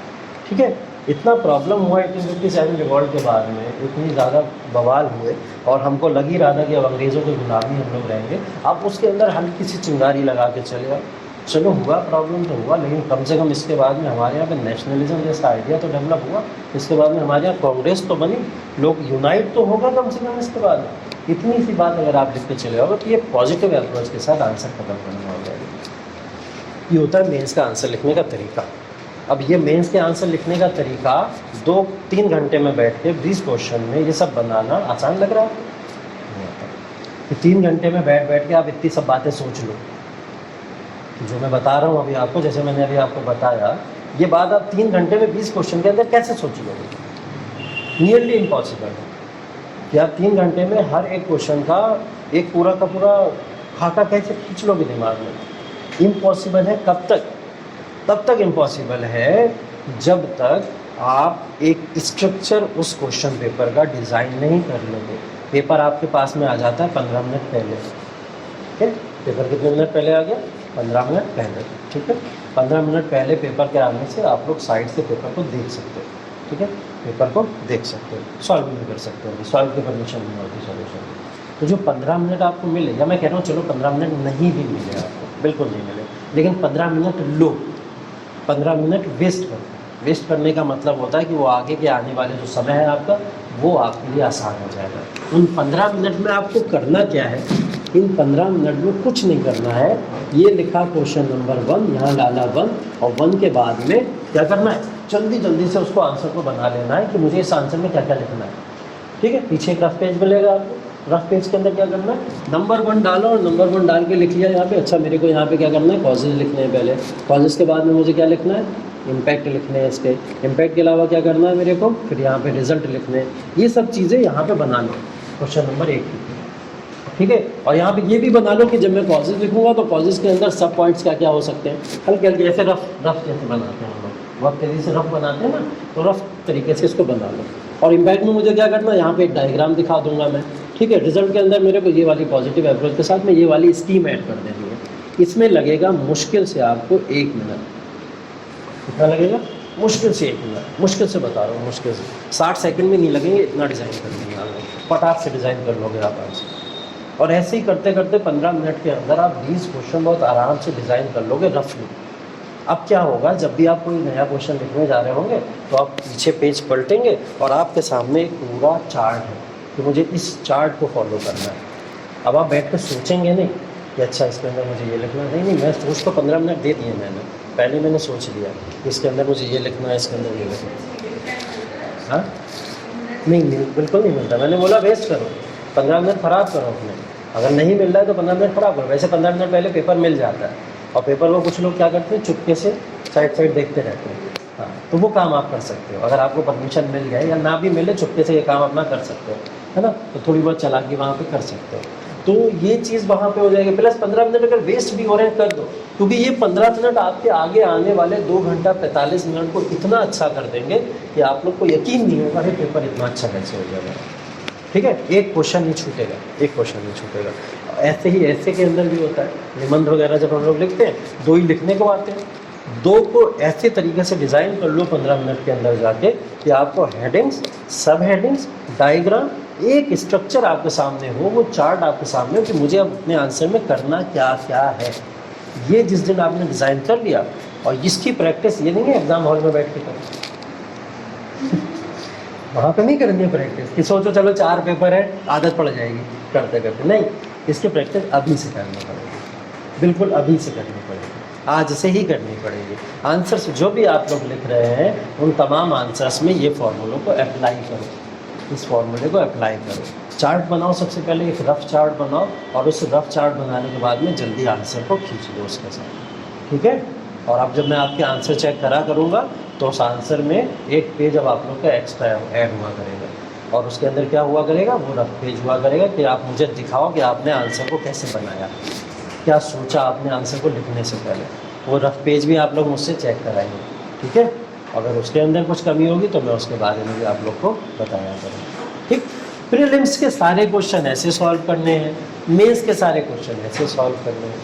ठीक है। इतना प्रॉब्लम हुआ 1857 रिवॉल्ट के बाद में, इतनी ज़्यादा बवाल हुए, और हमको लग ही रहा था कि अब अंग्रेज़ों की गुलामी हम लोग रहेंगे। आप उसके अंदर हल्की सी चिंगारी लगा के चले आओ, चलो हुआ, प्रॉब्लम तो हुआ, लेकिन कम से कम इसके बाद में हमारे यहाँ पे नेशनलिज्म जैसा आइडिया तो डेवलप हुआ। इसके बाद में हमारे यहाँ कांग्रेस तो बनी, लोग यूनाइट तो होगा कम से कम इसके बाद में। इतनी सी बात अगर आप लिखते चले जाओगे तो ये पॉजिटिव अप्रोच के साथ आंसर खत्म करना हो जाएगा। ये होता है मेंस का आंसर लिखने का तरीका। अब ये मेंस के आंसर लिखने का तरीका 2-3 घंटे में बैठ के 20 क्वेश्चन में ये सब बनाना आसान लग रहा है? नहीं आता। कि 3 घंटे में बैठ के आप इतनी सब बातें सोच लो जो मैं बता रहा हूँ अभी आपको, जैसे मैंने अभी आपको बताया, ये बात आप 3 घंटे में 20 क्वेश्चन के अंदर कैसे सोच लोगे? नियरली इम्पॉसिबल है कि आप 3 घंटे में हर एक क्वेश्चन का एक पूरा का पूरा खाका कैसे खींच लोगे दिमाग में? इम्पॉसिबल है। कब तक? तब तक इम्पॉसिबल है जब तक आप एक स्ट्रक्चर उस क्वेश्चन पेपर का डिज़ाइन नहीं कर लोगे। पेपर आपके पास में आ जाता है 15 मिनट पहले, ठीक है? पेपर कितने मिनट पहले आ गया? 15 मिनट पहले, ठीक है? 15 मिनट पहले पेपर के आने से आप लोग साइड से पेपर को देख सकते हो, ठीक है? पेपर को देख सकते हो, सॉल्व भी कर सकते हो, सॉल्व की परमिशन नहीं होती सॉल्यूशन। तो जो 15 मिनट आपको मिले, या मैं कह रहा हूँ चलो 15 मिनट नहीं भी मिले आपको, बिल्कुल नहीं मिले, लेकिन 15 मिनट लो, 15 मिनट वेस्ट करो। वेस्ट करने का मतलब होता है कि वो आगे के आने वाले जो समय है आपका, वो आपके लिए आसान हो जाएगा। उन 15 मिनट में आपको करना क्या है? इन 15 मिनट में कुछ नहीं करना है। ये लिखा क्वेश्चन नंबर 1, यहाँ डाला 1, और 1 के बाद में क्या करना है? जल्दी जल्दी से उसको आंसर को बना लेना है कि मुझे इस आंसर में क्या क्या लिखना है, ठीक है? पीछे एक रफ पेज मिलेगा आपको, रफ पेज के अंदर क्या करना है? नंबर 1 डालो और नंबर 1 डाल के लिख लिया यहाँ पे। अच्छा, मेरे को यहाँ पे क्या करना है? कॉजेज लिखने हैं पहले। कॉजेज के बाद में मुझे क्या लिखना है? इम्पैक्ट लिखने हैं इसके। इम्पैक्ट के अलावा क्या करना है मेरे को? फिर यहाँ पे रिजल्ट लिखने हैं। ये सब चीज़ें यहाँ पे बना लो क्वेश्चन नंबर 1 की, ठीक है? और यहाँ पे ये भी बना लो कि जब मैं कॉजेज लिखूँगा तो कॉजेज के अंदर सब पॉइंट्स क्या क्या हो सकते हैं, हल्के हल्के ऐसे रफ जैसे बनाते हैं हम लोग, बहुत तेज़ी से रफ बनाते हैं ना, तो रफ तरीके से इसको बना लो। और इम्पैक्ट में मुझे क्या करना है? यहाँ पे एक डायग्राम दिखा दूंगा मैं, ठीक है? रिजल्ट के अंदर मेरे को ये वाली पॉजिटिव अप्रोच के साथ में ये वाली स्कीम ऐड कर देनी है। इसमें लगेगा मुश्किल से आपको 1 मिनट। कितना लगेगा? मुश्किल से 1 मिनट, मुश्किल से बता रहा हूँ, मुश्किल से 60 सेकंड भी नहीं लगेंगे, इतना डिज़ाइन कर देंगे आप लोग, फटाक से डिज़ाइन कर लोगे आप आंसर। और ऐसे ही करते करते 15 मिनट के अंदर आप 20 क्वेश्चन बहुत आराम से डिज़ाइन कर लोगे रफली। अब क्या होगा? जब भी आप कोई नया क्वेश्चन लिखने जा रहे होंगे तो आप पीछे पेज पलटेंगे और आपके सामने एक पूरा चार्ट है कि मुझे इस चार्ट को फॉलो करना है। अब आप बैठ कर सोचेंगे नहीं कि अच्छा इसके अंदर मुझे ये लिखना है, नहीं, मैं सोच तो 15 मिनट दे दिए मैंने, पहले मैंने सोच लिया इसके अंदर मुझे ये लिखना है, इसके अंदर ये लिखना है। हाँ, नहीं, बिल्कुल नहीं मिलता। मैंने बोला वेस्ट करो, 15 मिनट ख़राब करो अपने। अगर नहीं मिल रहा है तो 15 मिनट ख़राब करो। वैसे 15 मिनट पहले पेपर मिल जाता है, और पेपर को कुछ लोग क्या करते हैं? चुपके से साइड देखते रहते हैं। हाँ, तो वो काम आप कर सकते हो। अगर आपको परमिशन मिल जाए या ना भी मिले, चुपके से ये काम अपना कर सकते हो, है ना? तो थोड़ी बहुत चालाकी वहाँ पे कर सकते हो। तो ये चीज़ वहाँ पे हो जाएगी। प्लस 15 मिनट अगर वेस्ट भी हो रहे हैं कर दो, क्योंकि ये 15 मिनट आपके आगे आने वाले 2 घंटा 45 मिनट को इतना अच्छा कर देंगे कि आप लोग को यकीन नहीं होगा कि पेपर इतना अच्छा कैसे हो जाएगा, ठीक है? एक क्वेश्चन नहीं छूटेगा, एक क्वेश्चन नहीं छूटेगा। ऐसे ही ऐसे के अंदर भी होता है। निबंध वगैरह जब हम लोग लिखते हैं, 2 ही लिखने को आते हैं, 2 को ऐसे तरीके से डिज़ाइन कर लो 15 मिनट के अंदर जाके कि आपको हेडिंग्स, सब हेडिंग्स, डायग्राम, एक स्ट्रक्चर आपके सामने हो, वो चार्ट आपके सामने हो कि मुझे अब अपने आंसर में करना क्या क्या है। ये जिस दिन आपने डिज़ाइन कर लिया, और इसकी प्रैक्टिस ये नहीं है एग्ज़ाम हॉल में बैठ के करो वहाँ पे नहीं करनी है प्रैक्टिस कि सोचो चलो 4 पेपर है, आदत पड़ जाएगी करते करते। नहीं, इसकी प्रैक्टिस अभी से करनी पड़ेगी, बिल्कुल अभी से करनी पड़ेगी, आज से ही करनी पड़ेगी। आंसर्स जो भी आप लोग लिख रहे हैं, उन तमाम आंसर्स में ये फॉर्मूलों को अप्लाई करो, इस फॉर्मूले को अप्लाई करो। चार्ट बनाओ, सबसे पहले एक रफ चार्ट बनाओ, और उस रफ चार्ट बनाने के बाद में जल्दी आंसर को खींच लो उसके साथ, ठीक है? और अब जब मैं आपके आंसर चेक करा करूँगा तो उस आंसर में एक पेज अब आप लोग का एक्स्ट्रा ऐड हुआ करेगा, और उसके अंदर क्या हुआ करेगा? वो रफ पेज हुआ करेगा कि आप मुझे दिखाओ कि आपने आंसर को कैसे बनाया, क्या सोचा आपने आंसर को लिखने से पहले। वो रफ पेज भी आप लोग मुझसे चेक कराएंगे, ठीक है? अगर उसके अंदर कुछ कमी होगी तो मैं उसके बारे में भी आप लोग को बताया करूँगा, ठीक? प्रीलिम्स के सारे क्वेश्चन ऐसे सॉल्व करने हैं, मेंस के सारे क्वेश्चन ऐसे सॉल्व करने हैं।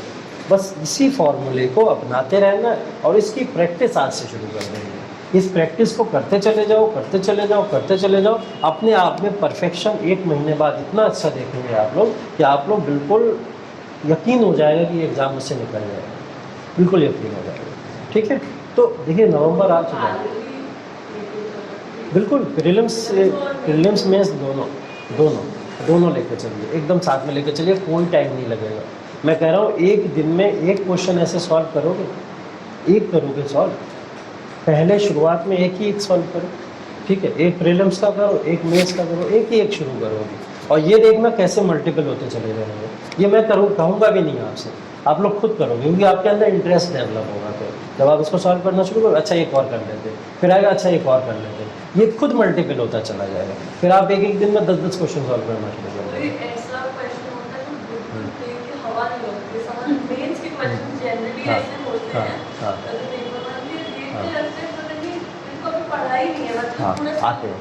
बस इसी फॉर्मूले को अपनाते रहना है, और इसकी प्रैक्टिस आज से शुरू कर देंगे। इस प्रैक्टिस को करते चले जाओ, करते चले जाओ, करते चले जाओ। अपने आप में परफेक्शन 1 महीने बाद इतना अच्छा देखेंगे आप लोग कि आप लोग बिल्कुल यकीन हो जाएगा कि एग्ज़ाम मुझसे निकल जाएगा। बिल्कुल यकीन हो जाएगा। ठीक है, तो देखिए नवंबर आ चुका है, बिल्कुल प्रीलिम्स मेंस दोनों लेके चलिए, एकदम साथ में लेके चलिए, कोई टाइम नहीं लगेगा। मैं कह रहा हूँ एक दिन में एक क्वेश्चन ऐसे सॉल्व करोगे, एक करोगे सॉल्व, पहले शुरुआत में एक ही एक सॉल्व करो, ठीक है, एक प्रीलिम्स का करो, एक मेंस का करो, एक ही एक शुरू करोगे, और ये देखना कैसे मल्टीपल होते चले जाएंगे। ये मैं कहूँगा भी नहीं आपसे, आप लोग खुद करोगे, क्योंकि आपके अंदर इंटरेस्ट डेवलप होगा। तो जब आप इसको सॉल्व करना शुरू करो, अच्छा एक और कर लेते, फिर आएगा अच्छा एक और कर लेते, ये खुद मल्टीपल होता चला जाएगा, फिर आप एक एक दिन में 10-10 क्वेश्चन सॉल्व करना शुरू कर देंगे। ऐसा क्वेश्चन होता है जो बिल्कुल देख के हवा नहीं लगती, समझ मेंस के क्वेश्चन जनरली ऐसे होते हैं, पढ़ा ही नहीं है, मतलब आते हैं,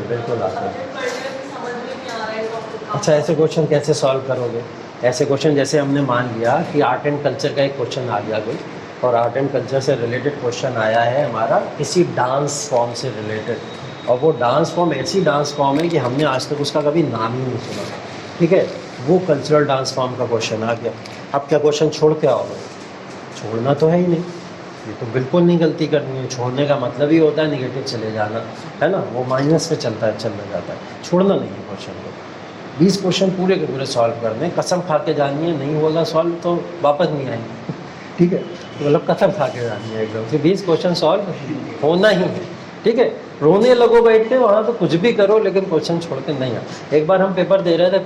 बिल्कुल आते हैं। समझ में नहीं आ रहा है। अच्छा, ऐसे क्वेश्चन कैसे सॉल्व करोगे? ऐसे क्वेश्चन जैसे हमने मान लिया कि आर्ट एंड कल्चर का एक क्वेश्चन आ गया कोई, और आर्ट एंड कल्चर से रिलेटेड क्वेश्चन आया है हमारा किसी डांस फॉर्म से रिलेटेड, और वो डांस फॉर्म ऐसी डांस फॉर्म है कि हमने आज तक उसका कभी नाम ही नहीं सुना, ठीक है, वो कल्चरल डांस फॉर्म का क्वेश्चन आ गया। अब क्या क्वेश्चन छोड़ के आओगे? छोड़ना तो है ही नहीं, ये तो बिल्कुल नहीं गलती करनी है। छोड़ने का मतलब ही होता है निगेटिव चले जाना, है ना, वो माइनस पे चलना जाता है, छोड़ना नहीं है क्वेश्चन को। 20 क्वेश्चन पूरे के पूरे सॉल्व करने, कसम खा के जानी है, नहीं होगा सॉल्व तो वापस नहीं आएंगे, ठीक है, तो मतलब कसम खा के जानी है एकदम से, 20 क्वेश्चन सॉल्व होना ही है, ठीक है। रोने लगो बैठ के वहाँ तो कुछ भी करो, लेकिन क्वेश्चन छोड़ के नहीं आ। एक बार हम पेपर दे रहे थे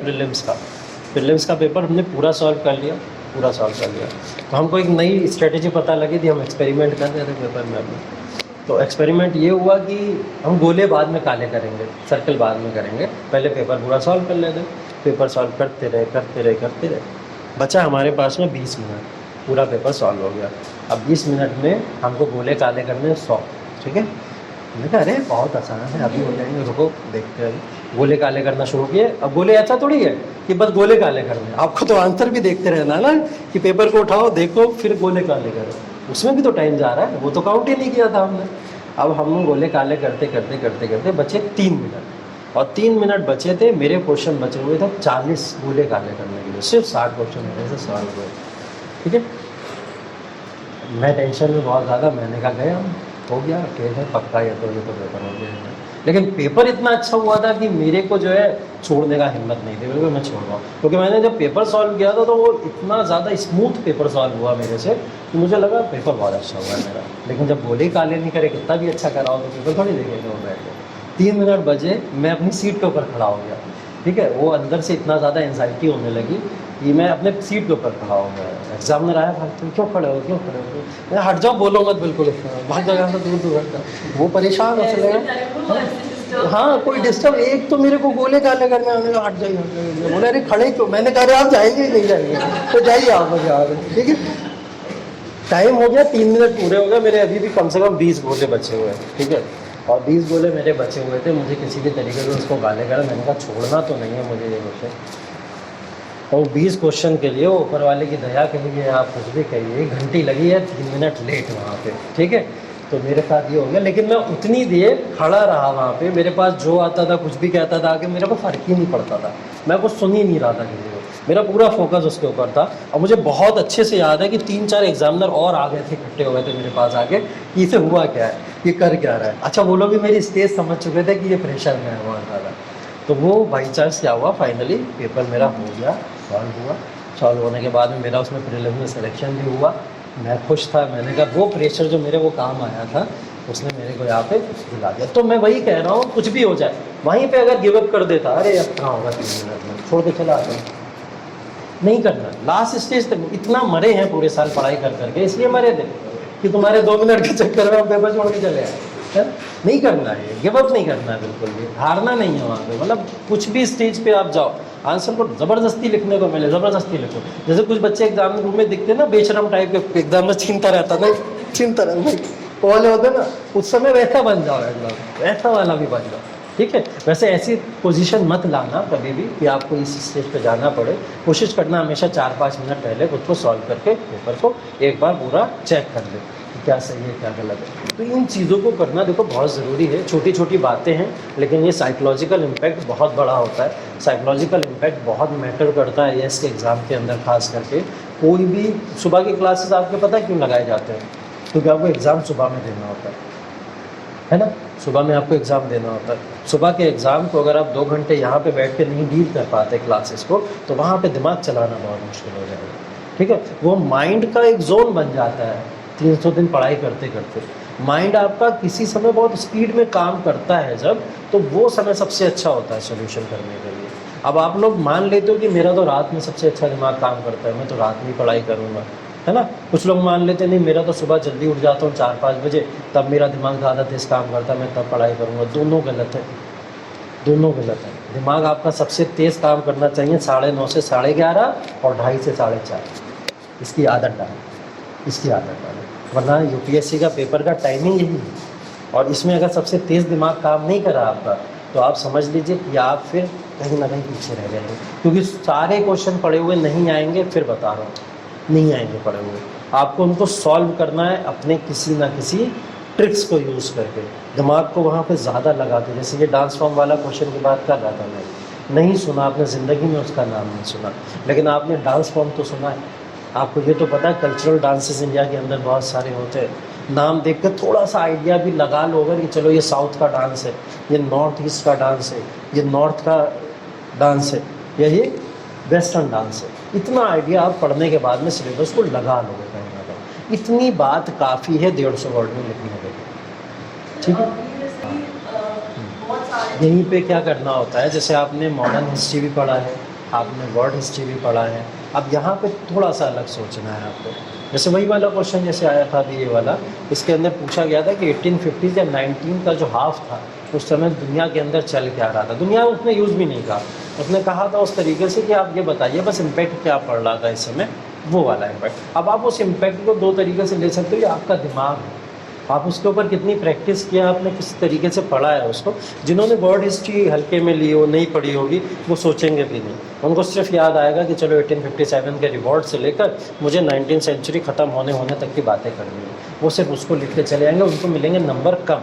प्रीलिम्स का पेपर हमने पूरा सॉल्व कर लिया, तो हमको एक नई स्ट्रेटेजी पता लगी थी, हम एक्सपेरिमेंट कर रहे थे पेपर में अभी। तो एक्सपेरिमेंट ये हुआ कि हम गोले बाद में काले करेंगे, सर्कल बाद में करेंगे, पहले पेपर पूरा सॉल्व कर लेते। पेपर सॉल्व करते रहे, बचा हमारे पास में 20 मिनट, पूरा पेपर सॉल्व हो गया। अब 20 मिनट में हमको गोले काले करने 100, ठीक है। मैंने कहा अरे बहुत आसान है, अभी हो जाएंगे, रुको देखते हैं। गोले काले करना शुरू किए। अब गोले ऐसा थोड़ी है कि बस गोले काले करने, आपको तो आंसर भी देखते रहना ना, कि पेपर को उठाओ देखो फिर गोले काले करो, उसमें भी तो टाइम जा रहा है, वो तो काउंट ही नहीं किया था हमने। अब हम गोले काले करते बचे 3 मिनट, और 3 मिनट बचे थे, मेरे क्वेश्चन बचे हुए थे 40 गोले काले करने के लिए, सिर्फ 60 क्वेश्चन मेरे से सॉल्व हुए, ठीक है। मैं टेंशन में बहुत ज़्यादा, मैंने कहा गया हो गया, फेल है पक्का, ये तो पेपर हो गया। लेकिन पेपर इतना अच्छा हुआ था कि मेरे को जो है छोड़ने का हिम्मत नहीं थी, बिल्कुल मैं छोड़ रहा हूँ, क्योंकि मैंने जब पेपर सॉल्व किया था तो वो इतना ज़्यादा स्मूथ पेपर सॉल्व हुआ मेरे से कि मुझे लगा पेपर बहुत अच्छा हुआ मेरा। लेकिन जब गोले काले नहीं करे, कितना भी अच्छा कराओ तो पेपर थोड़ी देखेंगे वो बैठ के। 3 मिनट बजे, मैं अपनी सीट के ऊपर खड़ा हो गया, ठीक है। वो अंदर से इतना ज़्यादा एंजाइटी होने लगी कि मैं अपने सीट के ऊपर खड़ा हो गया। एग्जामिनर आया, भाई तुम क्यों खड़े हो? मैं हट जाओ, बोलो मत, बिल्कुल भाग जाएगा तो दूर हटता। वो परेशान हो चलेगा, हाँ कोई डिस्टर्ब, एक तो मेरे को गोले काले करने आने, हट जाइए, बोले अरे खड़े क्यों? मैंने कहा अरे आप जाएंगे ही नहीं जाएंगे, तो जाइए आप मुझे आ गए, ठीक है। टाइम हो गया, 3 मिनट पूरे हो गए मेरे, अभी भी कम से कम 20 गोले बचे हुए हैं, ठीक है। और 20 गोले मेरे बचे हुए थे, मुझे किसी भी तरीके से उसको गाले करा, मैंने कहा छोड़ना तो नहीं है मुझे ये क्वेश्चन। और 20 क्वेश्चन के लिए ऊपर वाले की दया कहिए, आप कुछ भी कहिए, 1 घंटी लगी है, 3 मिनट लेट वहाँ पे, ठीक है। तो मेरे साथ ये हो गया, लेकिन मैं उतनी देर खड़ा रहा वहाँ पे, मेरे पास जो आता था कुछ भी कहता था आगे, मेरे को फ़र्क ही नहीं पड़ता था, मैं कुछ सुन ही नहीं रहा था किसी को, मेरा पूरा फोकस उसके ऊपर था। और मुझे बहुत अच्छे से याद है कि 3-4 एग्जामिनर और आ गए थे, इकट्ठे हो गए थे मेरे पास आके, कि इसे हुआ क्या है, ये कर क्या रहा है। अच्छा वो लोग भी मेरी स्टेज समझ चुके थे कि ये प्रेशर में है बहुत ज़्यादा। तो वो बाई चांस क्या हुआ, फाइनली पेपर मेरा हो गया, सॉल्व होने के बाद में मेरा उसमें प्रीलिम्स में सिलेक्शन भी हुआ। मैं खुश था, मैंने कहा वो प्रेशर जो मेरे वो काम आया था उसने मेरे को यहाँ पे दिला दिया। तो मैं वही कह रहा हूँ, कुछ भी हो जाए, वहीं पे अगर गिव अप कर देता, अरे अब कहाँ होगा 3 मिनट में, छोड़ के चला आता, नहीं करना। लास्ट स्टेज तक इतना मरे हैं पूरे साल पढ़ाई कर करके, इसलिए मरे थे कि तुम्हारे 2 मिनट के चक्कर में हम पेपर छोड़ के चले आए, है? नहीं करना है, गिव अप नहीं करना है, बिल्कुल भी हारना नहीं है वहाँ पे। मतलब कुछ भी स्टेज पे आप जाओ, आंसर को ज़बरदस्ती लिखने को मिले, ज़बरदस्ती लिखो। जैसे कुछ बच्चे एग्जाम रूम में दिखते ना बेशरम टाइप के, एग्जाम में छीनता रहता, नहीं छीनता रहता, नहीं वाले होते ना, उस समय वैसा बन जाओ, एग्जाम वैसा वाला भी बन जाओ, ठीक है। वैसे ऐसी पोजीशन मत लाना कभी भी कि आपको इस स्टेज पे जाना पड़े। कोशिश करना हमेशा 4-5 मिनट पहले खुद को सॉल्व करके पेपर को एक बार पूरा चेक कर ले कि क्या सही है क्या गलत है। तो इन चीज़ों को करना देखो बहुत ज़रूरी है। छोटी छोटी बातें हैं लेकिन ये साइकोलॉजिकल इम्पैक्ट बहुत बड़ा होता है। साइकोलॉजिकल इम्पैक्ट बहुत मैटर करता है एएस के एग्ज़ाम के अंदर, खास करके कोई भी सुबह की क्लासेस आपके पता है क्यों लगाए जाते हैं? क्योंकि आपको एग्ज़ाम सुबह में देना होता है ना? सुबह में आपको एग्ज़ाम देना होता है। सुबह के एग्ज़ाम को अगर आप 2 घंटे यहाँ पे बैठ के नहीं डील कर पाते क्लासेस को, तो वहाँ पे दिमाग चलाना बहुत मुश्किल हो जाएगा, ठीक है? वो माइंड का एक जोन बन जाता है 300 दिन पढ़ाई करते करते। माइंड आपका किसी समय बहुत स्पीड में काम करता है जब, तो वो समय सबसे अच्छा होता है सोल्यूशन करने के लिए। अब आप लोग मान लेते हो कि मेरा तो रात में सबसे अच्छा दिमाग काम करता है, मैं तो रात में ही पढ़ाई करूँगा, है ना? कुछ लोग मान लेते नहीं, मेरा तो सुबह जल्दी उठ जाता हूँ 4-5 बजे, तब मेरा दिमाग ज़्यादा तेज़ काम करता है, मैं तब पढ़ाई करूँगा। दोनों गलत है, दोनों गलत है। दिमाग आपका सबसे तेज़ काम करना चाहिए 9:30 से 11:30 और 2:30 से 4:30। इसकी आदत डालें, इसकी आदत डालें, वरना यूपीएससी का पेपर का टाइमिंग यही है। और इसमें अगर सबसे तेज़ दिमाग काम नहीं करा आपका, तो आप समझ लीजिए कि आप फिर कहीं ना कहीं पीछे रह गए हैं, क्योंकि सारे क्वेश्चन पढ़े हुए नहीं आएंगे। फिर बता रहा हूँ, नहीं आएंगे पढ़े हुए, आपको उनको सॉल्व करना है अपने किसी ना किसी ट्रिक्स को यूज़ करके, दिमाग को वहाँ पे ज़्यादा लगा के। जैसे ये डांस फॉर्म वाला क्वेश्चन की बात कर रहा था मैं, नहीं सुना आपने, ज़िंदगी में उसका नाम नहीं सुना, लेकिन आपने डांस फॉर्म तो सुना है। आपको ये तो पता है कल्चरल डांसेस इंडिया के अंदर बहुत सारे होते हैं, नाम देख कर थोड़ा सा आइडिया भी लगा लोगे कि चलो ये साउथ का डांस है, ये नॉर्थ ईस्ट का डांस है, ये नॉर्थ का डांस है, या ये वेस्टर्न डांस है। इतना आइडिया आप पढ़ने के बाद में सिलेबस को लगा लोगे कहीं ना कहीं। इतनी बात काफ़ी है 150 वर्ड में लिखने के लिए, ठीक है? यहीं पे क्या करना होता है, जैसे आपने मॉडर्न हिस्ट्री भी पढ़ा है, आपने वर्ल्ड हिस्ट्री भी पढ़ा है, अब यहाँ पे थोड़ा सा अलग सोचना है आपको। जैसे वही वाला क्वेश्चन जैसे आया था अभी ये वाला, इसके अंदर पूछा गया था कि 1850 या 19 का जो हाफ था, उस समय दुनिया के अंदर चल क्या रहा था। दुनिया उसने यूज़ भी नहीं कहा, उसने कहा था उस तरीके से कि आप ये बताइए बस इम्पैक्ट क्या पड़ रहा था इस समय, वो वाला इम्पैक्ट। अब आप उस इम्पैक्ट को 2 तरीके से ले सकते हो, ये आपका दिमाग है, आप उसके ऊपर कितनी प्रैक्टिस किया, आपने किस तरीके से पढ़ा है उसको। जिन्होंने वर्ल्ड हिस्ट्री हल्के में ली हो, नहीं पढ़ी होगी, वो सोचेंगे भी नहीं, उनको सिर्फ याद आएगा कि चलो 1857 के रिवॉल्ट से लेकर मुझे 19th सेंचुरी ख़त्म होने तक की बातें करनी है। वो सिर्फ उसको लिख के चले आएंगे, उनको मिलेंगे नंबर कम,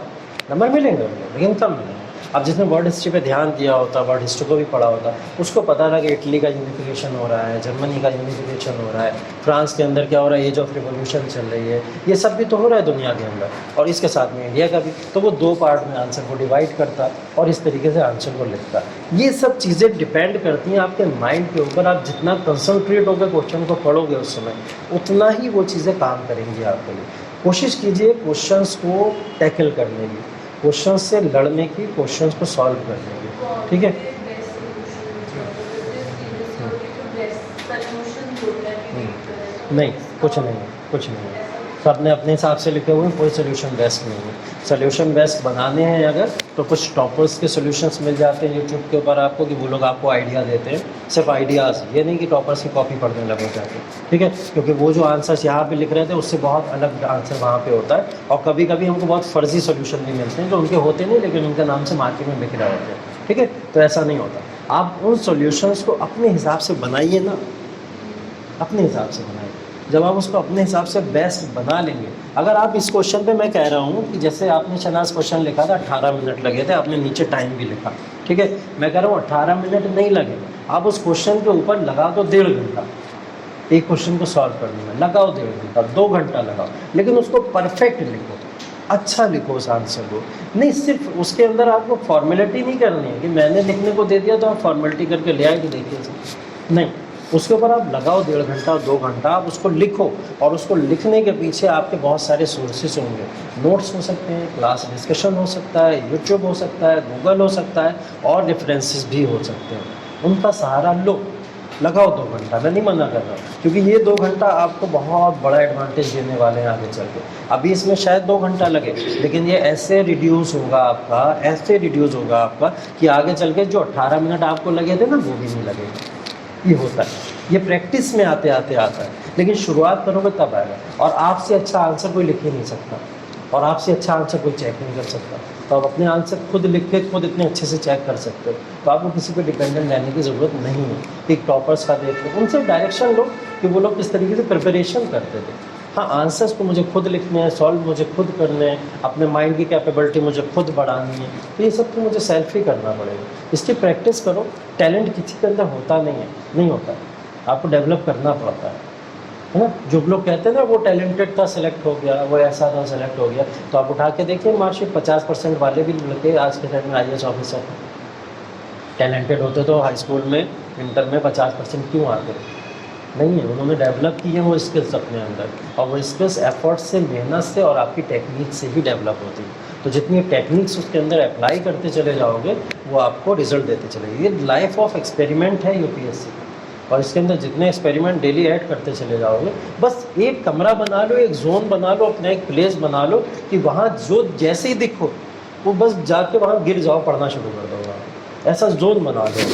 नंबर मिलेंगे उनको लेकिन कम मिलेंगे। अब जिसने वर्ल्ड हिस्ट्री पे ध्यान दिया होता, वर्ल्ड हिस्ट्री को भी पढ़ा होता, उसको पता था कि इटली का यूनिफिकेशन हो रहा है, जर्मनी का यूनिफिकेशन हो रहा है, फ्रांस के अंदर क्या हो रहा है, एज ऑफ रिवोल्यूशन चल रही है, ये सब भी तो हो रहा है दुनिया के अंदर, और इसके साथ में इंडिया का भी। तो वो 2 पार्ट में आंसर को डिवाइड करता और इस तरीके से आंसर को लिखता। ये सब चीज़ें डिपेंड करती हैं आपके माइंड के ऊपर। आप जितना कंसंट्रेट होकर क्वेश्चन को पढ़ोगे उस समय, उतना ही वो चीज़ें काम करेंगी आपके लिए। कोशिश कीजिए क्वेश्चंस को टैकल करने की, क्वेश्चंस से लड़ने की, क्वेश्चंस को सॉल्व करने की, ठीक है? नहीं, कुछ नहीं है, कुछ नहीं है, सब ने अपने हिसाब से लिखे हुए हैं, कोई सोल्यूशन बेस्ट नहीं है। सोल्यूशन बेस्ट बनाने हैं अगर, तो कुछ टॉपर्स के सोल्यूशंस मिल जाते हैं यूट्यूब के ऊपर आपको, कि वो लोग आपको आइडिया देते हैं, सिर्फ आइडियाज़, ये नहीं कि टॉपर्स की कॉपी पढ़ने लगे जाके, ठीक है? क्योंकि वो जो आंसर्स यहाँ पे लिख रहे थे उससे बहुत अलग आंसर वहाँ पे होता है, और कभी कभी हमको बहुत फर्जी सोल्यूशन भी मिलते हैं जो उनके होते नहीं, लेकिन उनके नाम से मार्केट में बिक रहे होते हैं, ठीक है? तो ऐसा नहीं होता। आप उन सोल्यूशंस को अपने हिसाब से बनाइए ना, अपने हिसाब से बनाइए। जब आप उसको अपने हिसाब से बेस्ट बना लेंगे, अगर आप इस क्वेश्चन पे, मैं कह रहा हूँ कि जैसे आपने शनाज क्वेश्चन लिखा था 18 मिनट लगे थे, आपने नीचे टाइम भी लिखा, ठीक है? मैं कह रहा हूँ 18 मिनट नहीं लगे, आप उस क्वेश्चन के ऊपर लगा दो 1.5 घंटा, एक क्वेश्चन को सॉल्व करने में लगाओ 1.5 घंटा, 2 घंटा लगाओ, लेकिन उसको परफेक्ट लिखो, अच्छा लिखो उस आंसर को। नहीं, सिर्फ उसके अंदर आपको फॉर्मेलिटी नहीं करनी है कि मैंने लिखने को दे दिया तो आप फॉर्मेलिटी करके ले आए कि देखिए, नहीं, उसके ऊपर आप लगाओ 1.5 घंटा 2 घंटा, आप उसको लिखो, और उसको लिखने के पीछे आपके बहुत सारे सोर्सेस होंगे, नोट्स हो सकते हैं, क्लास डिस्कशन हो सकता है, यूट्यूब हो सकता है, गूगल हो सकता है, और रेफरेंसेस भी हो सकते हैं, उनका सहारा लो, लगाओ 2 घंटा, मैं नहीं मना कर रहा हूँ, क्योंकि ये 2 घंटा आपको बहुत बड़ा एडवांटेज देने वाले हैं आगे चल के। अभी इसमें शायद 2 घंटा लगे, लेकिन ये ऐसे रिड्यूस होगा आपका, ऐसे रिड्यूस होगा आपका कि आगे चल के जो 18 मिनट आपको लगे थे ना, वो भी नहीं लगेगा। ये होता है, ये प्रैक्टिस में आते आते आता है, लेकिन शुरुआत करोगे तब आएगा। और आपसे अच्छा आंसर कोई लिख ही नहीं सकता, और आपसे अच्छा आंसर कोई चेक नहीं कर सकता। तो आप अपने आंसर खुद लिख के खुद इतने अच्छे से चेक कर सकते हो, तो आपको किसी पे डिपेंडेंट रहने की ज़रूरत नहीं है। एक टॉपर्स का देख लो, उनसे डायरेक्शन लो कि वो लोग किस तरीके से प्रिपरेशन करते थे। हाँ, आंसर्स को मुझे खुद लिखने हैं, सॉल्व मुझे खुद करने हैं, अपने माइंड की कैपेबिलिटी मुझे खुद बढ़ानी है, तो ये सब तो मुझे सेल्फ ही करना पड़ेगा। इसकी प्रैक्टिस करो। टैलेंट किसी के अंदर होता नहीं है, नहीं होता, आपको डेवलप करना पड़ता है। है ना। जो लोग कहते हैं ना वो टैलेंटेड था सेलेक्ट हो गया, वो ऐसा था सेलेक्ट हो गया, तो आप उठा के देखिए मार्कशीट 50% वाले भी लड़के आज के टाइम में IAS ऑफिसर। टैलेंटेड होते तो हाई स्कूल में इंटर में 50% क्यों आते? नहीं है, उन्होंने डेवलप की है वो स्किल्स अपने अंदर, और वो स्किल्स एफर्ट से, मेहनत से और आपकी टेक्निक से ही डेवलप होती है। तो जितनी टेक्निक्स उसके अंदर अप्लाई करते चले जाओगे वो आपको रिजल्ट देते चलेगी। ये लाइफ ऑफ एक्सपेरिमेंट है UPSC, और इसके अंदर जितने एक्सपेरिमेंट डेली ऐड करते चले जाओगे, बस एक कमरा बना लो, एक जोन बना लो, अपना एक प्लेस बना लो कि वहाँ जो जैसे ही दिखो वो बस जाके वहाँ गिर जाओ, पढ़ना शुरू कर दो वहाँ, ऐसा जोन बना दो।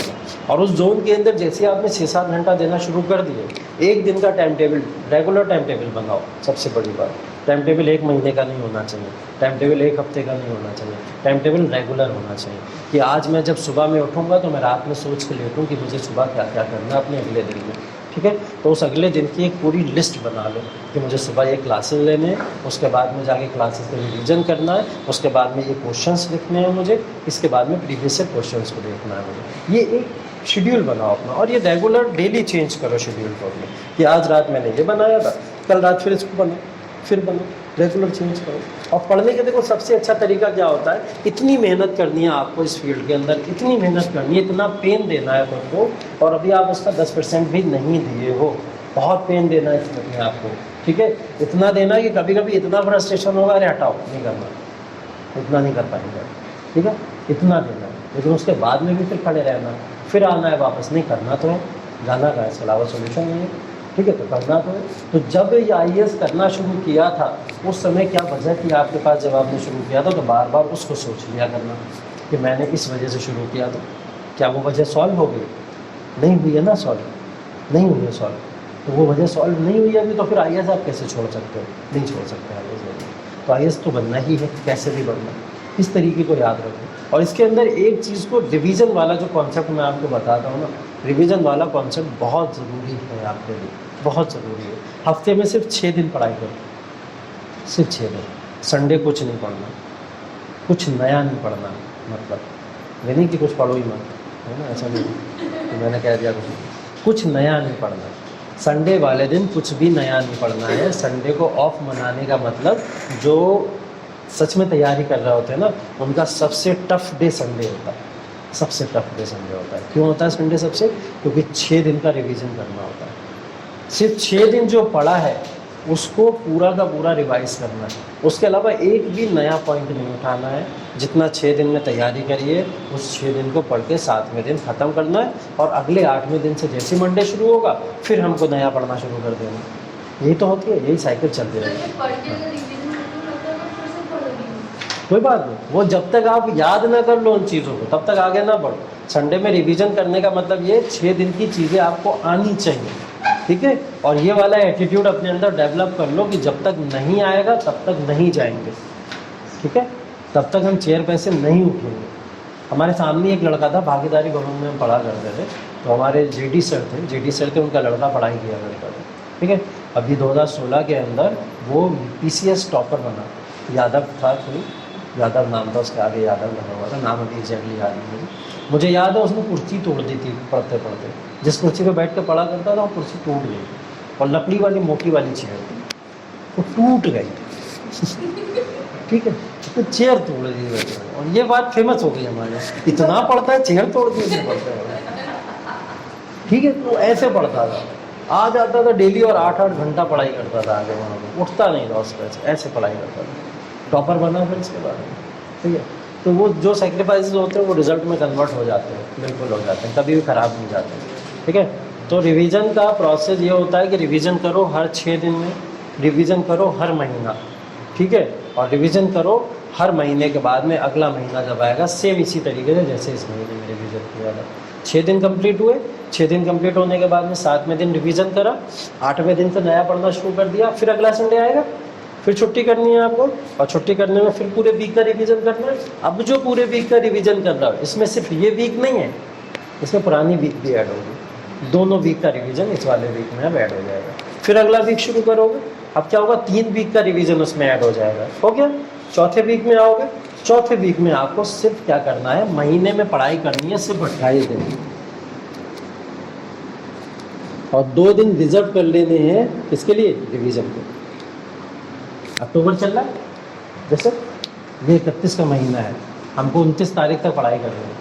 और उस जोन के अंदर जैसे आपने 6-7 घंटा देना शुरू कर दिए, एक दिन का time table, regular time table बनाओ। सबसे बड़ी बात, टाइम टेबल 1 महीने का नहीं होना चाहिए, टाइम टेबल 1 हफ्ते का नहीं होना चाहिए, टाइम टेबल रेगुलर होना चाहिए कि आज मैं जब सुबह में उठूँगा तो मैं रात में सोच के लेटूँ कि मुझे सुबह क्या क्या करना है अपने अगले दिन में, ठीक है। तो उस अगले दिन की एक पूरी लिस्ट बना लो कि मुझे सुबह ये क्लासेस लेने हैं, उसके बाद में जाके क्लासेस में रिवीजन करना है, उसके बाद में ये क्वेश्चंस लिखने हैं मुझे, इसके बाद में प्रीवियस क्वेश्चंस को देखना है मुझे। ये एक शेड्यूल बनाओ अपना, और ये रेगुलर डेली चेंज करो शेड्यूल को अपने, कि आज रात मैंने ये बनाया था, कल रात फिर इसको बनाओ, फिर बनाओ, रेगुलर चेंज करो। और पढ़ने के देखो सबसे अच्छा तरीका क्या होता है, इतनी मेहनत करनी है आपको इस फील्ड के अंदर, इतनी मेहनत करनी है, इतना पेन देना है खुद को, और अभी आप उसका 10% भी नहीं दिए हो, बहुत पेन देना है इसमें आपको, ठीक है। इतना देना कि कभी कभी इतना फ्रस्ट्रेशन होगा, अरे हटाओ नहीं करना, इतना नहीं कर पाएंगे, ठीक है, इतना देना है। लेकिन उसके बाद में भी फिर खड़े रहना, फिर आना है वापस, नहीं करना तो है, जाना का इसके अलावा सोल्यूशन नहीं है, ठीक है, तो करना तो है। तो जब ये IAS करना शुरू किया था उस समय क्या वजह थी आपके पास जब आपने शुरू किया था, तो बार बार उसको सोच लिया करना कि मैंने इस वजह से शुरू किया था। क्या वो वजह सॉल्व हो गई? नहीं हुई है ना सॉल्व, नहीं हुई है सॉल्व, तो वो वजह सॉल्व नहीं हुई अभी, तो फिर IAS आप कैसे छोड़ सकते हो? नहीं छोड़ सकते IAS। तो IAS तो बनना ही है, कैसे भी बनना, इस तरीके को याद रखो। और इसके अंदर एक चीज़ को, रिवीजन वाला जो कॉन्सेप्ट मैं आपको बताता हूँ ना, रिवीजन वाला कॉन्सेप्ट बहुत ज़रूरी है आपके लिए, बहुत ज़रूरी है। हफ्ते में सिर्फ 6 दिन पढ़ाई करो, सिर्फ 6 दिन। संडे कुछ नहीं पढ़ना, कुछ नया नहीं पढ़ना, मतलब ये नहीं कि कुछ पढ़ो ही मत, है ना, ऐसा नहीं तो मैंने कह दिया कुछ नया नहीं पढ़ना। संडे वाले दिन कुछ भी नया नहीं पढ़ना है। संडे को ऑफ मनाने का मतलब, जो सच में तैयारी कर रहे होते हैं ना, उनका सबसे टफ डे संडे होता है, सबसे टफ डे संडे होता है। क्यों होता है संडे सबसे? क्योंकि 6 दिन का रिवीजन करना होता है। सिर्फ 6 दिन जो पढ़ा है उसको पूरा का पूरा रिवाइज करना है, उसके अलावा एक भी नया पॉइंट नहीं उठाना है। जितना 6 दिन में तैयारी करिए, उस 6 दिन को पढ़ के 7वें दिन ख़त्म करना है, और अगले 8वें दिन से जैसे मंडे शुरू होगा फिर हमको नया पढ़ना शुरू कर देना। यही तो होती है, यही साइकिल चलती रहेगी। कोई बात नहीं, वो जब तक आप याद ना कर लो उन चीज़ों को तब तक आगे ना बढ़ो। संडे में रिवीजन करने का मतलब ये 6 दिन की चीज़ें आपको आनी चाहिए, ठीक है। और ये वाला एटीट्यूड अपने अंदर डेवलप कर लो कि जब तक नहीं आएगा तब तक नहीं जाएंगे, ठीक है, तब तक हम चेयर पे से नहीं उठेंगे। हमारे सामने एक लड़का था, भागीदारी भवन में हम पढ़ा करते थे, तो हमारे JD सर थे, उनका लड़का पढ़ाई किया करता था, ठीक है। अभी 2016 के अंदर वो PCS टॉपर बना, यादव था, कोई यादव नाम था उसके, आगे यादव लगा हुआ था, नाम अभी एग्जैक्टली याद नहीं है। मुझे याद है उसने कुर्सी तोड़ दी थी पढ़ते पढ़ते, जिस कुर्सी पे बैठ कर पढ़ा करता था वो कुर्सी टूट गई, और लकड़ी वाली मोटी वाली चेयर थी, वो टूट गई ठीक है, तो चेयर तोड़ दी बैठे, और ये बात फेमस हो गई हमारे यहाँ, इतना पढ़ता है चेयर तोड़ दी, ठीक है। तो ऐसे पढ़ता था, आ जाता था डेली और 8-8 घंटा पढ़ाई करता था, आगे वहाँ पर उठता नहीं था उसका, ऐसे पढ़ाई करता था, टॉपर बना फिर इसके बाद, ठीक है। तो वो जो सेक्रीफाइसेस होते हैं वो रिजल्ट में कन्वर्ट हो जाते हैं, बिल्कुल हो जाते हैं, कभी भी ख़राब नहीं जाते, ठीक है। तो रिवीजन का प्रोसेस ये होता है कि रिवीजन करो हर 6 दिन में, रिवीजन करो हर महीना, ठीक है, और रिवीजन करो हर महीने के बाद में अगला महीना जब आएगा सेम इसी तरीके से जैसे इस महीने में रिवीजन किया था। 6 दिन कंप्लीट हुए, 6 दिन कंप्लीट होने के बाद में 7वें दिन रिवीजन करा, 8वें दिन से नया पढ़ना शुरू कर दिया, फिर अगला संडे आएगा, फिर छुट्टी करनी है आपको, और छुट्टी करने में फिर पूरे वीक का रिवीजन करना है। अब जो पूरे वीक का रिवीजन कर रहा है इसमें सिर्फ ये वीक नहीं है, इसमें पुरानी वीक भी ऐड होगी, दोनों वीक का रिवीजन इस वाले वीक में अब ऐड हो जाएगा। फिर अगला वीक शुरू करोगे, अब क्या होगा, 3 वीक का रिवीजन उसमें ऐड हो जाएगा, हो गया। चौथे वीक में आओगे, चौथे वीक में आपको सिर्फ क्या करना है, महीने में पढ़ाई करनी है सिर्फ 28 दिन, और 2 दिन रिजर्व कर लेने हैं इसके लिए रिवीजन के। अक्टूबर चल रहा है, जैसे ये 31 का महीना है, हमको 29 तारीख तक पढ़ाई करनी है,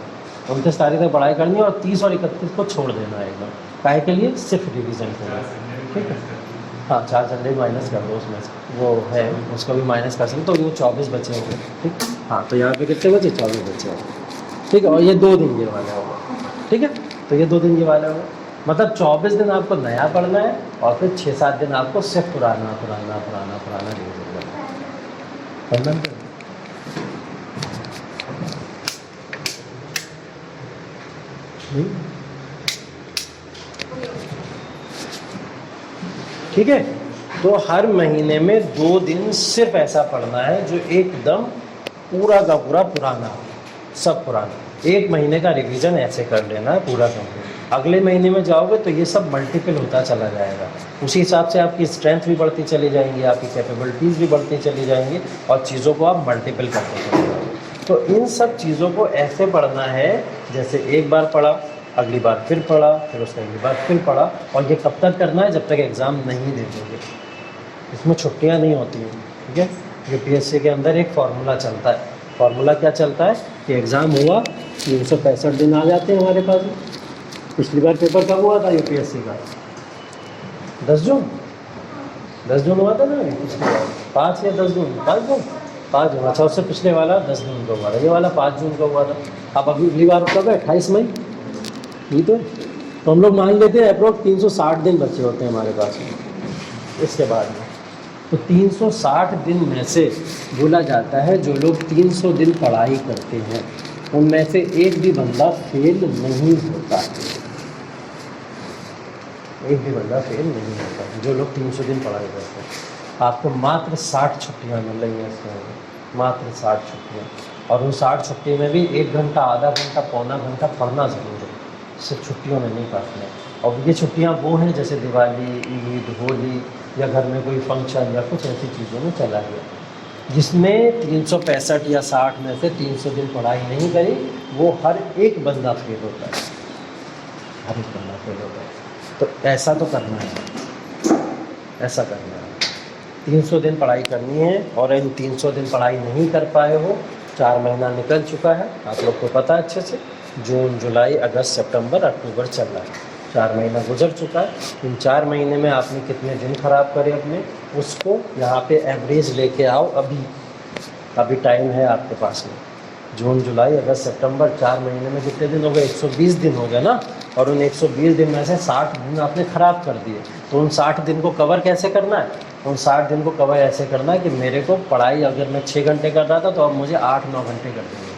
29 तारीख तक पढ़ाई करनी है और 30 और 31 को छोड़ देना है एकदम, काहे के लिए, सिर्फ रिवीजन के लिए, ठीक है। हाँ 4 संडे माइनस कर दो उसमें से, वो है उसको भी माइनस कर सकते, तो वो 24 बचे होंगे, ठीक। हाँ तो यहाँ पे कितने बचे, 24 बचे होंगे, ठीक है। और ये 2 दिन ये वाला होगा, ठीक है। तो ये 2 दिन ये वाला होगा, मतलब 24 दिन आपको नया पढ़ना है और फिर 6-7 दिन आपको सिर्फ पुराना पुराना पुराना पुराना रिवीजन करना है। पढ़ना है। ठीक है। तो हर महीने में 2 दिन सिर्फ ऐसा पढ़ना है जो एकदम पूरा का पूरा पुराना, सब पुराना। 1 महीने का रिवीजन ऐसे कर लेना है पूरा कंप्लीट। अगले महीने में जाओगे तो ये सब मल्टीपल होता चला जाएगा, उसी हिसाब से आपकी स्ट्रेंथ भी बढ़ती चली जाएंगी, आपकी कैपेबिलिटीज़ भी बढ़ती चली जाएंगी और चीज़ों को आप मल्टीपल करते चले जाएंगे। तो इन सब चीज़ों को ऐसे पढ़ना है जैसे एक बार पढ़ा, अगली बार फिर पढ़ा, फिर उसके अगली बार फिर पढ़ा, और ये कब तक करना है, जब तक एग्ज़ाम नहीं दे दोगे। इसमें छुट्टियां नहीं होती हैं, ठीक है। यूपीएससी के अंदर एक फार्मूला चलता है, फार्मूला क्या चलता है कि एग्ज़ाम हुआ 365 दिन आ जाते हैं हमारे पास। पिछली बार पेपर कब हुआ था यूपीएससी का, 10 जून, 10 जून हुआ था ना पिछली बार, 5 या 10 जून, 5 जून, अच्छा उससे पिछले वाला 10 जून को हुआ था, ये वाला 5 जून को हुआ था। अब अगली बार कब है, 28 मई, ये तो हम लोग मान लेते हैं अप्रोक्स 360 दिन बचे होते हैं हमारे पास इसके बाद में। तो 360 दिन में से बोला जाता है जो लोग 300 दिन पढ़ाई करते हैं उनमें से एक भी बंदा फेल नहीं होता, एक भी बंदा फेल नहीं होता जो लोग 300 दिन पढ़ाई करते हैं। आपको मात्र 60 छुट्टियाँ मिल रही हैं इसके अंदर, मात्र 60 छुट्टियाँ, और उन 60 छुट्टी में भी 1 घंटा, आधा घंटा, पौना घंटा पढ़ना ज़रूर है, सिर्फ छुट्टियों में नहीं पढ़ना। और ये छुट्टियाँ वो हैं जैसे दिवाली, ईद, होली या घर में कोई फंक्शन या कुछ ऐसी चीज़ों में चला गया, जिसमें 365 या 60 में से 300 दिन पढ़ाई नहीं करी, वो हर एक बंदा फेल होता है, हर एक बंदा फेल होता है। तो ऐसा तो करना है, ऐसा करना है, 300 दिन पढ़ाई करनी है। और इन 300 दिन पढ़ाई नहीं कर पाए हो, 4 महीना निकल चुका है, आप लोग को पता है अच्छे से, जून, जुलाई, अगस्त, सितंबर, अक्टूबर चल रहा है, 4 महीना गुजर चुका है। इन 4 महीने में आपने कितने दिन खराब करे अपने, उसको यहाँ पे एवरेज लेके आओ। अभी टाइम है आपके पास में, जून, जुलाई, अगस्त, सितंबर, 4 महीने में कितने दिन हो गए, 120 दिन हो गए ना। और उन 120 दिन में से 60 दिन आपने ख़राब कर दिए, तो उन 60 दिन को कवर कैसे करना है, उन 60 दिन को कवर ऐसे करना है कि मेरे को पढ़ाई अगर मैं 6 घंटे कर रहा था तो अब मुझे 8-9 घंटे कर देंगे,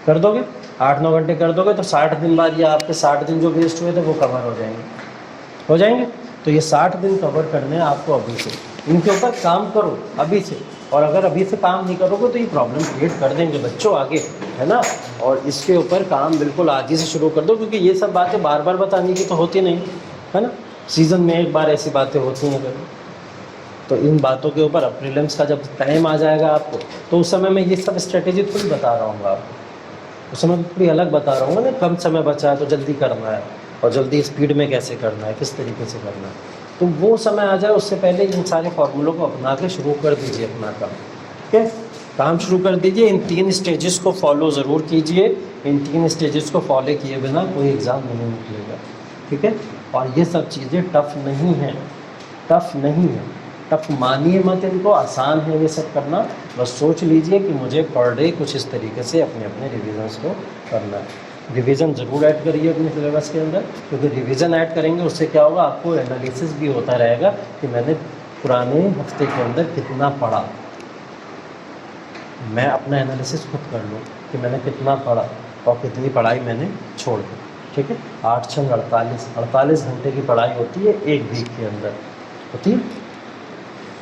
कर दोगे 8-9 घंटे कर दोगे तो 60 दिन बाद ये आपके 60 दिन जो वेस्ट हुए थे वो कवर हो जाएंगे। तो ये 60 दिन कवर करने हैं आपको अभी से, इनके ऊपर काम करो अभी से। और अगर अभी से काम नहीं करोगे तो ये प्रॉब्लम क्रिएट कर देंगे बच्चों आगे, है ना। और इसके ऊपर काम बिल्कुल आज ही से शुरू कर दो, क्योंकि ये सब बातें बार बार बताने की तो होती नहीं, है ना। सीज़न में एक बार ऐसी बातें होती हैं कभी, तो इन बातों के ऊपर अब प्रीलिम्स का जब टाइम आ जाएगा आपको, तो उस समय मैं ये सब स्ट्रेटेजी थोड़ी बता रहा हूँ आपको, उस समय पूरी अलग बता रहा हूँ ना। कम समय बचा है तो जल्दी करना है, और जल्दी स्पीड में कैसे करना है, किस तरीके से करना है, तो वो समय आ जाए उससे पहले इन सारे फार्मूलों को अपना के शुरू कर दीजिए अपना काम, ठीक है। काम शुरू कर दीजिए, इन 3 स्टेजेस को फॉलो ज़रूर कीजिए। इन 3 स्टेजेस को फॉलो किए बिना कोई एग्ज़ाम नहीं निकलेगा, ठीक है। और ये सब चीज़ें टफ़ नहीं हैं, टफ़ नहीं है, टफ मानिए मत इनको, आसान है ये सब करना। बस सोच लीजिए कि मुझे पर डे कुछ इस तरीके से अपने अपने रिविजन्स को करना है। रिवीजन ज़रूर ऐड करिए अपने सिलेबस के अंदर, क्योंकि रिवीजन ऐड करेंगे उससे क्या होगा, आपको एनालिसिस भी होता रहेगा कि मैंने पुराने हफ्ते के अंदर कितना पढ़ा। मैं अपना एनालिसिस खुद कर लूँ कि मैंने कितना पढ़ा और कितनी पढ़ाई मैंने छोड़ दी, ठीक है। 8 छंग 48 घंटे की पढ़ाई होती है एक वीक के अंदर, होती है।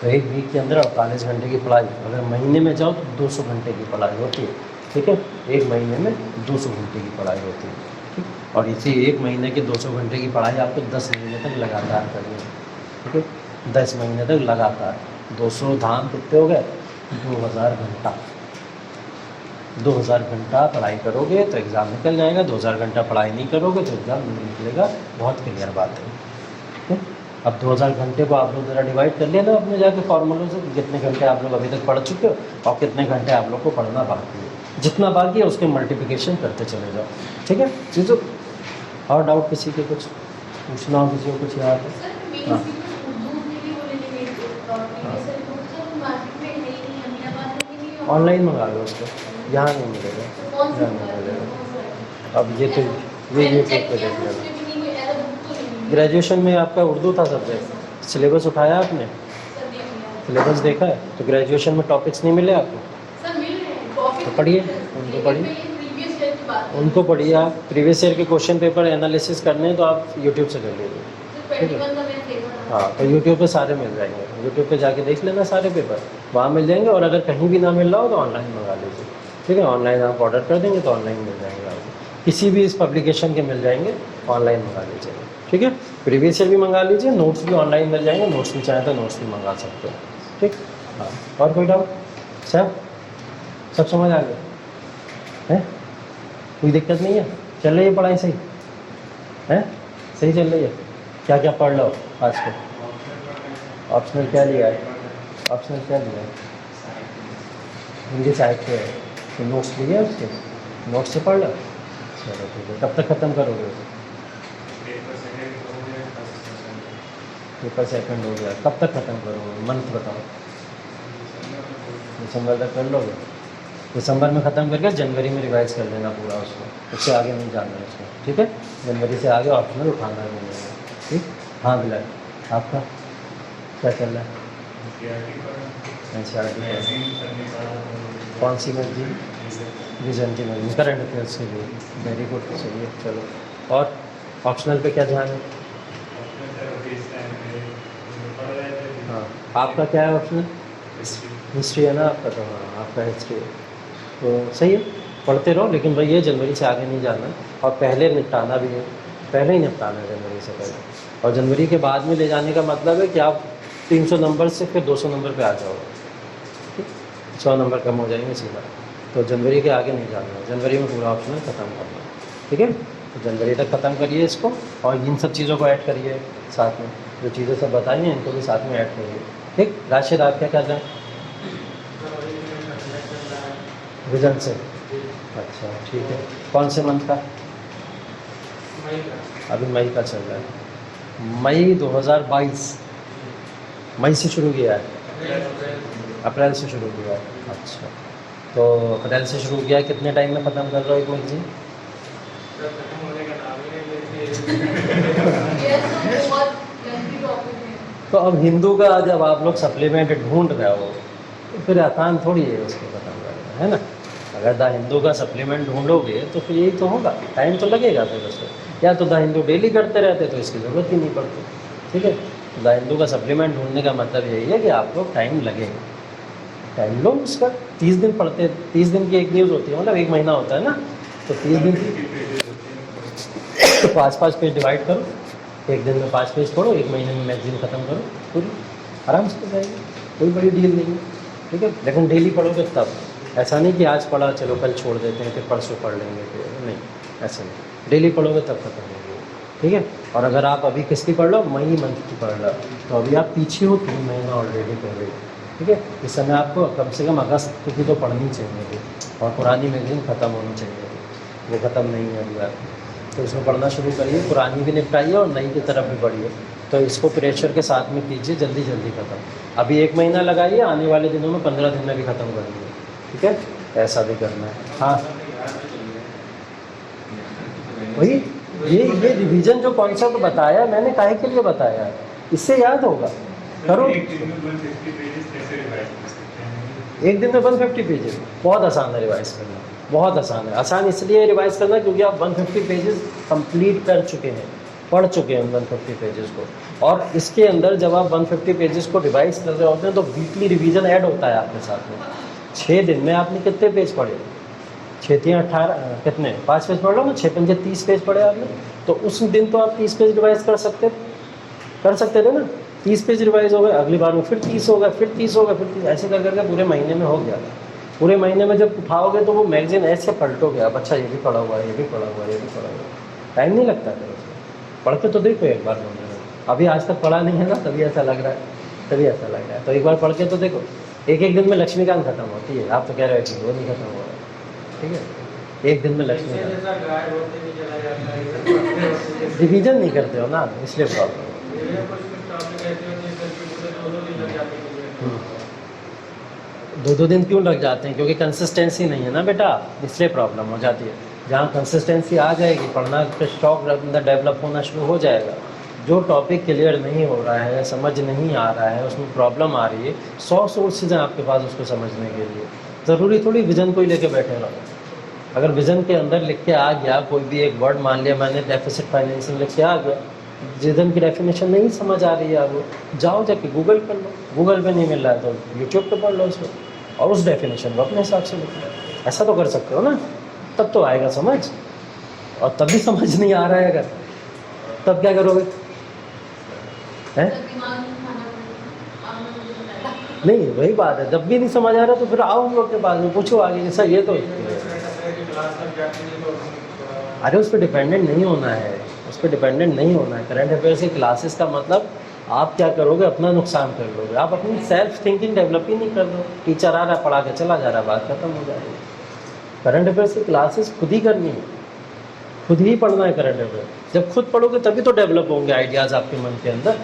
तो एक वीक के अंदर 48 घंटे की पढ़ाई, अगर महीने में जाओ तो 200 घंटे की पढ़ाई होती है, ठीक है। एक महीने में 200 घंटे की पढ़ाई होती है, ठीक। और इसी एक महीने की 200 घंटे की पढ़ाई आपको 10 महीने तक लगातार करनी है, ठीक है। 10 महीने तक लगातार 200 धाम कितने हो गए, 2000 घंटा। 2000 घंटा पढ़ाई करोगे तो एग्ज़ाम निकल जाएगा, 2000 घंटा पढ़ाई नहीं करोगे तो एग्ज़ाम नहीं निकलेगा। बहुत क्लियर बात है। अब 2000 घंटे को आप लोग ज़रा डिवाइड कर लेना अपने जाके फॉर्मूलों से, कितने घंटे आप लोग अभी तक पढ़ चुके हो और कितने घंटे आप लोग को पढ़ना बाकी है। जितना बाकी है उसके मल्टीप्लिकेशन करते चले जाओ, ठीक है चीज़ों। और डाउट किसी के कुछ पूछना हो, किसी को कुछ याद है? हाँ ऑनलाइन मंगा लो उसको, यहाँ नहीं मिलेगा, यहाँ नहीं मिलेगा। अब ये तो ये यूट्यूब पे देख लेना। ग्रेजुएशन में आपका उर्दू था सब्जेक्ट, सिलेबस उठाया आपने, सिलेबस देखा है? तो ग्रेजुएशन में टॉपिक्स नहीं मिले आपको? तो पढ़िए उनको, पढ़िए उनको, पढ़िए आप। प्रीवियस ईयर के क्वेश्चन पेपर एनालिसिस करने हैं तो आप यूट्यूब से कर लीजिए, ठीक है? हाँ तो यूट्यूब पे सारे मिल जाएंगे, यूट्यूब पे जाके देख लेना सारे पेपर, वहाँ मिल जाएंगे। और अगर कहीं भी ना मिल रहा हो तो ऑनलाइन मंगा लीजिए, ठीक है? ऑनलाइन आप ऑर्डर कर देंगे तो ऑनलाइन मिल जाएंगे आपको, किसी भी इस पब्लिकेशन के मिल जाएंगे, ऑनलाइन मंगा लीजिए, ठीक है? प्रीवियस ईयर भी मंगा लीजिए, नोट्स भी ऑनलाइन मिल जाएंगे, नोट्स भी चाहें तो नोट्स भी मंगा सकते हो, ठीक? हाँ और कोई डाउट? सब समझ आ गया है? कोई दिक्कत नहीं है? चल रही है पढ़ाई सही है? सही चल रही है? क्या क्या पढ़ लो आज को? ऑप्शनल क्या लिया है? ऑप्शनल क्या लिया है? हिंदी साहित्य है, तो नोट्स लिए उसके, नोट्स से पढ़ लो। चलो ठीक है, कब तक ख़त्म करोगे? पेपर सेकंड हो गया, कब तक ख़त्म करोगे? मंथ बताओ। दिसंबर तक कर लोगे? दिसंबर में ख़त्म करके जनवरी में रिवाइज़ कर लेना पूरा उसको, उससे आगे नहीं जाना है उसको, ठीक है? जनवरी से आगे ऑप्शनल उठाना नहीं है, ठीक? हाँ बिलाल, आपका क्या चल रहा है? कौन सी मर्जी? विजन की मर्जी, करंट अफेयर्स के लिए, वेरी गुड, चलिए चलो। और ऑप्शनल पे क्या ध्यान है? हाँ आपका क्या है ऑप्शनल? हिस्ट्री है ना आपका? तो हाँ आपका हिस्ट्री है, तो सही है, पढ़ते रहो। लेकिन भाई ये जनवरी से आगे नहीं जाना है, और पहले निपटाना भी है, पहले ही निपटाना है जनवरी से पहले। और जनवरी के बाद में ले जाने का मतलब है कि आप 300 नंबर से फिर 200 नंबर पे आ जाओगे, ठीक? 100 नंबर कम हो जाएंगे सीधा। तो जनवरी के आगे नहीं जाना है, जनवरी में पूरा ऑप्शनल ख़त्म करना है, ठीक है? तो जनवरी तक ख़त्म करिए इसको, और इन सब चीज़ों को ऐड करिए साथ में, जो चीज़ें सब बताई हैं इनको भी साथ में ऐड करिए, ठीक? राशिद आप क्या कर रहे हैं? विजन से, अच्छा ठीक है। कौन से मंथ का? अभी मई का चल रहा है, मई 2022, मई से शुरू किया है? अप्रैल से शुरू किया है, अच्छा। तो अप्रैल से शुरू किया है, कितने टाइम में ख़त्म कर रहे हो एक मंथ जी? तो अब हिंदू का जब आप लोग सप्लीमेंट ढूंढ रहे हो तो फिर आसान थोड़ी है उसको ख़त्म करना, है ना? अगर द हिंदू का सप्लीमेंट ढूंढोगे तो फिर यही तो होगा, टाइम तो लगेगा फिर उसको। या तो द हिंदू डेली करते रहते तो इसकी ज़रूरत ही नहीं पड़ती, ठीक है? द हिंदू का सप्लीमेंट ढूंढने का मतलब यही है कि आप लोग टाइम लगेगा, टाइम लो उसका। 30 दिन पढ़ते, 30 दिन की एक न्यूज़ होती है, मतलब एक महीना होता है ना, तो 30 दिन 5-5 पेज डिवाइड करो, एक दिन में 5 पेज पढ़ो, एक महीने में मैगजीन ख़त्म करो पूरी, आराम से हो जाएगी, कोई बड़ी डील नहीं है, ठीक है? लेकिन डेली पढ़ोगे तब, ऐसा नहीं कि आज पढ़ा चलो कल छोड़ देते हैं फिर परसों पढ़ लेंगे, फिर नहीं, ऐसा नहीं, डेली पढ़ोगे तब खत्म होगी, ठीक है? और अगर आप अभी किसकी पढ़ लो, मई मंथ की पढ़ लो, तो अभी आप पीछे हो 3 महीना ऑलरेडी पहले, ठीक है? इस समय आपको कम से कम अगस्त की तो पढ़नी चाहिए थी, और पुरानी मैगजीन ख़त्म होनी चाहिए थी, वो ख़त्म नहीं है अभी आप, तो इसमें पढ़ना शुरू करिए, पुरानी भी निपटाइए और नई की तरफ भी बढ़िए। तो इसको प्रेशर के साथ में कीजिए, जल्दी जल्दी ख़त्म। अभी 1 महीना लगाइए, आने वाले दिनों में 15 दिन में भी ख़त्म कर दीजिए, ठीक है? ऐसा भी करना है। हाँ वही, ये रिवीजन जो कॉन्सेप्ट बताया मैंने, काहे के लिए बताया है, इससे याद होगा, करो। एक दिन में 150 पेजेस बहुत आसान है रिवाइज करना, बहुत आसान है। आसान इसलिए रिवाइज करना क्योंकि आप 150 पेजेस कंप्लीट कर चुके हैं, पढ़ चुके हैं 150 पेजेस को। और इसके अंदर जब आप 150 पेजेस को रिवाइज कर रहे होते हैं तो वीकली रिवीजन ऐड होता है आपके साथ में। 6 दिन में आपने कितने पेज पढ़े? 6 × 18 कितने, 5 पेज पढ़ लो ना, 6 × 5 30 पेज पढ़े आपने, तो उस दिन तो आप 30 पेज रिवाइज कर सकते थे ना। 30 पेज रिवाइज हो गए, अगली बार में फिर 30 हो गए, फिर 30 हो गए, फिर 30, ऐसे कर करके पूरे महीने में हो गया। पूरे महीने में जब उठाओगे तो वो मैगजीन ऐसे पलटोगे आप, अच्छा ये भी पढ़ा हुआ है, ये भी पढ़ा हुआ है, ये भी पढ़ा हुआ है, टाइम नहीं लगता फिर उसमें। पढ़ के तो देखो एक बार अभी आज तक पढ़ा नहीं है ना, तभी ऐसा लग रहा है, तभी ऐसा लग रहा है। तो एक बार पढ़ के तो देखो, एक एक दिन में लक्ष्मीकांत खत्म होती है, आप तो कह रहे हो कि वो नहीं खत्म हो रहा है, ठीक है, एक दिन में लक्ष्मीकांत। रिवीजन नहीं करते हो ना, इसलिए प्रॉब्लम। दो दिन क्यों लग जाते हैं? क्योंकि कंसिस्टेंसी नहीं है ना बेटा, इसलिए प्रॉब्लम हो जाती है। जहाँ कंसिस्टेंसी आ जाएगी, पढ़ना का शौक अंदर डेवलप होना शुरू हो जाएगा। जो टॉपिक क्लियर नहीं हो रहा है, समझ नहीं आ रहा है, उसमें प्रॉब्लम आ रही है, 100 सोर्सेज हैं आपके पास उसको समझने के लिए। ज़रूरी थोड़ी विज़न को ही लेके बैठे रहो। अगर विज़न के अंदर लिख के आ गया कोई भी एक वर्ड, मान लिया मैंने डेफिसिट फाइनेंसिंग लिख के आ गया, विज़न की डेफिनेशन नहीं समझ आ रही है, वो जाओ जाके गूगल कर लो, गूगल पे नहीं मिल रहा है तो यूट्यूब पे पढ़ लो उसको, और उस डेफिनेशन को अपने हिसाब से लिखो। ऐसा तो कर सकते हो ना, तब तो आएगा समझ। और तब भी समझ नहीं आ रहा है अगर, तब क्या करोगे? हैं? नहीं, वही बात है, जब भी नहीं समझ आ रहा तो फिर आओ हम लोग के पास में, पूछो आगे, जैसा ये तो अरे उस पर डिपेंडेंट नहीं होना है, उस पर डिपेंडेंट नहीं होना है। करंट अफेयर्स की क्लासेस का मतलब आप क्या करोगे, अपना नुकसान कर लोगे। आप अपनी सेल्फ थिंकिंग डेवलप ही नहीं कर रहे हो। टीचर आ रहा है, पढ़ा के चला जा रहा है, बात खत्म हो जाएगी। करंट अफेयर्स की क्लासेस खुद ही करनी है, खुद ही पढ़ना है करंट अफेयर। जब खुद पढ़ोगे तभी तो डेवलप होंगे आइडियाज़ आपके मन के अंदर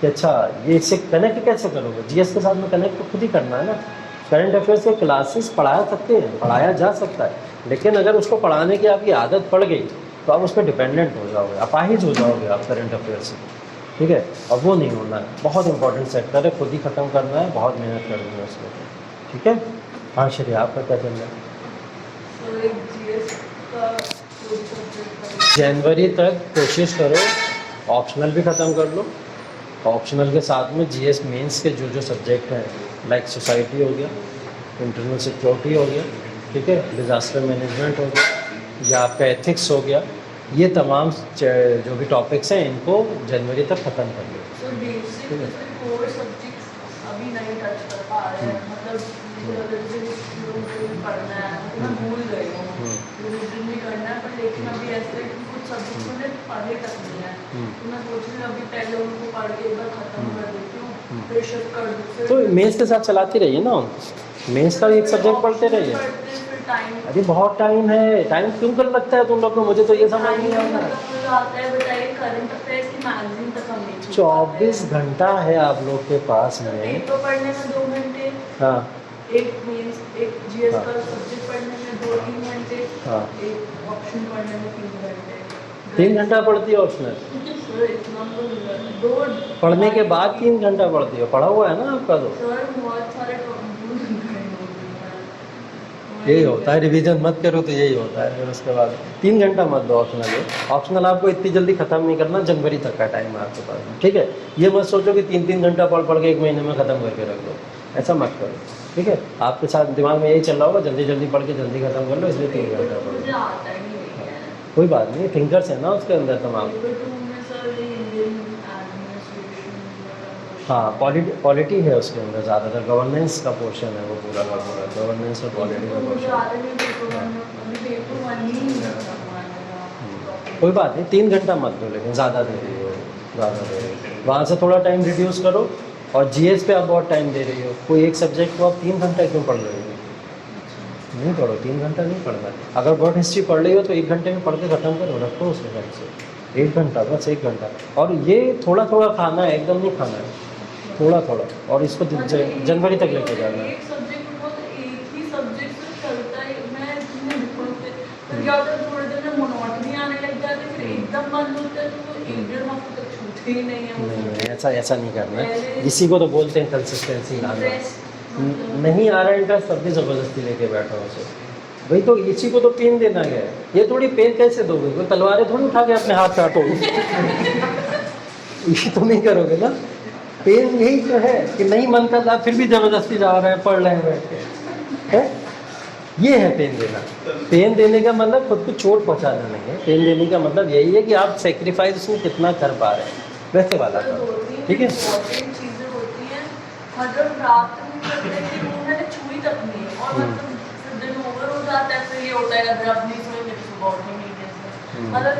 कि अच्छा ये इससे कनेक्ट कैसे करोगे। जीएस के साथ में कनेक्ट तो खुद ही करना है ना। करंट अफेयर्स के क्लासेस पढ़ाया सकते हैं, पढ़ाया जा सकता है, लेकिन अगर उसको पढ़ाने की आपकी आदत पड़ गई तो आप उस पर डिपेंडेंट हो जाओगे, अपाहिज हो जाओगे आप करंट अफेयर से, ठीक है। और वो नहीं होना है, बहुत इंपॉर्टेंट सेक्टर है, खुद ही ख़त्म करना है, बहुत मेहनत करनी है उसमें, ठीक है। हाँ श्रेय, आपका क्या चल रहा है? जनवरी तक कोशिश करो ऑप्शनल भी ख़त्म कर लो। ऑप्शनल के साथ में जीएस मेंस के जो जो सब्जेक्ट हैं, लाइक सोसाइटी हो गया, इंटरनल सिक्योरिटी हो गया, ठीक है, डिज़ास्टर मैनेजमेंट हो गया, या आपका एथिक्स हो गया, ये तमाम जो भी टॉपिक्स हैं इनको जनवरी तक ख़त्म कर लो। अभी नहीं टच कर पा रहे हैं, मतलब पढ़ना है, मैं भूल गई हूँ, रिविजन भी करना है, पर लेकिन अभी ऐसे कुछ सब्जेक्ट मैंने पढ़े तक नहीं है, तो मैं सोच रही हूँ अभी पहले उनको पढ़ के एक बार खत्म कर देती हूँ, फिर शिफ्ट कर दूँ। तो मेंस के साथ चलाती रहिए ना, मेंस का एक सब्जेक्ट पढ़ते रहिए। अरे बहुत टाइम है, टाइम क्यों कर लगता है तुम लोग को? मुझे तो ये समझ नहीं आता है। 24 घंटा है आप लोग के पास में। एक तो पढ़ने में 2 घंटे, हाँ, एक मेंस, एक जीएस का सब्जेक्ट पढ़ने में 2-3 घंटे, हाँ, एक ऑप्शन पढ़ने में 3 घंटे। 3 घंटा पढ़ती है ऑप्शनल? पढ़ने के बाद 3 घंटा पढ़ती हो? पढ़ा हुआ है ना आपका तो? सर बहुत सारे यही होता है, रिवीजन मत करो तो यही होता है। फिर उसके बाद 3 घंटा मत दो ऑप्शनल है। ऑप्शनल आपको इतनी जल्दी ख़त्म नहीं करना, जनवरी तक का टाइम है आपके पास में, ठीक है। ये मत सोचो कि 3-3 घंटा पढ़ के 1 महीने में ख़त्म करके रख दो, ऐसा मत करो, ठीक है। आपके साथ दिमाग में यही चल रहा होगा, जल्दी जल्दी पढ़ के जल्दी ख़त्म कर लो, इसलिए 3 घंटा पढ़ो। कोई बात नहीं, थिंकर्स है ना उसके अंदर तमाम। हाँ, पॉलिटी है उसके अंदर ज़्यादातर, गवर्नेंस का पोर्शन है वो पूरा का पूरा, गवर्नेंस और पॉलिटी का पोर्शन। कोई बात नहीं, 3 घंटा मत दो, लेकिन ज़्यादा दे रही हो, ज़्यादा दे रही हो। वहाँ से थोड़ा टाइम रिड्यूस करो। और जीएस पे आप बहुत टाइम दे रही हो, कोई एक सब्जेक्ट को आप 3 घंटा क्यों पढ़ रही हो? नहीं पढ़ो, 3 घंटा नहीं पढ़ना। अगर वर्ल्ड हिस्ट्री पढ़ रही हो तो 1 घंटे में पढ़ के ख़त्म करो, रखो उसके ढंग से। 1 घंटा, बस 1 घंटा। और ये थोड़ा थोड़ा खाना है, एकदम नहीं खाना है, थोड़ा थोड़ा। और इसको जनवरी तक लेके जाना है। नहीं, ऐसा नहीं करना है। इसी को तो बोलते हैं कंसिस्टेंसी लाना। नहीं आ रहा इंटरेस्ट तब भी ज़बरदस्ती लेके बैठो उसे, भाई तो इसी को तो पेन देना है। ये थोड़ी पेन कैसे दोगे? कोई तलवारें थोड़ी उठा के अपने हाथ काटोगे। ये तो नहीं करोगे ना। पेन यही तो है कि नहीं मन कर रहा, फिर भी ज़बरदस्ती जा रहे हैं, पढ़ रहे हैं बैठ के, है? ये है पेन देना। पेन देने का मतलब खुद को चोट पहुंचाना नहीं है। पेन देने का मतलब यही है कि आप सेक्रीफाइस उसमें कितना कर पा रहे हैं, वैसे वाला काम, ठीक है। चीज़ें होती हैं मतलब रात में मैंने छुई तक नहीं, और मतलब दिन ओवर हो जाता है, फिर ये होता है अगर अपनी सोई मेरी सुबह उठने नहीं जैसे, मतलब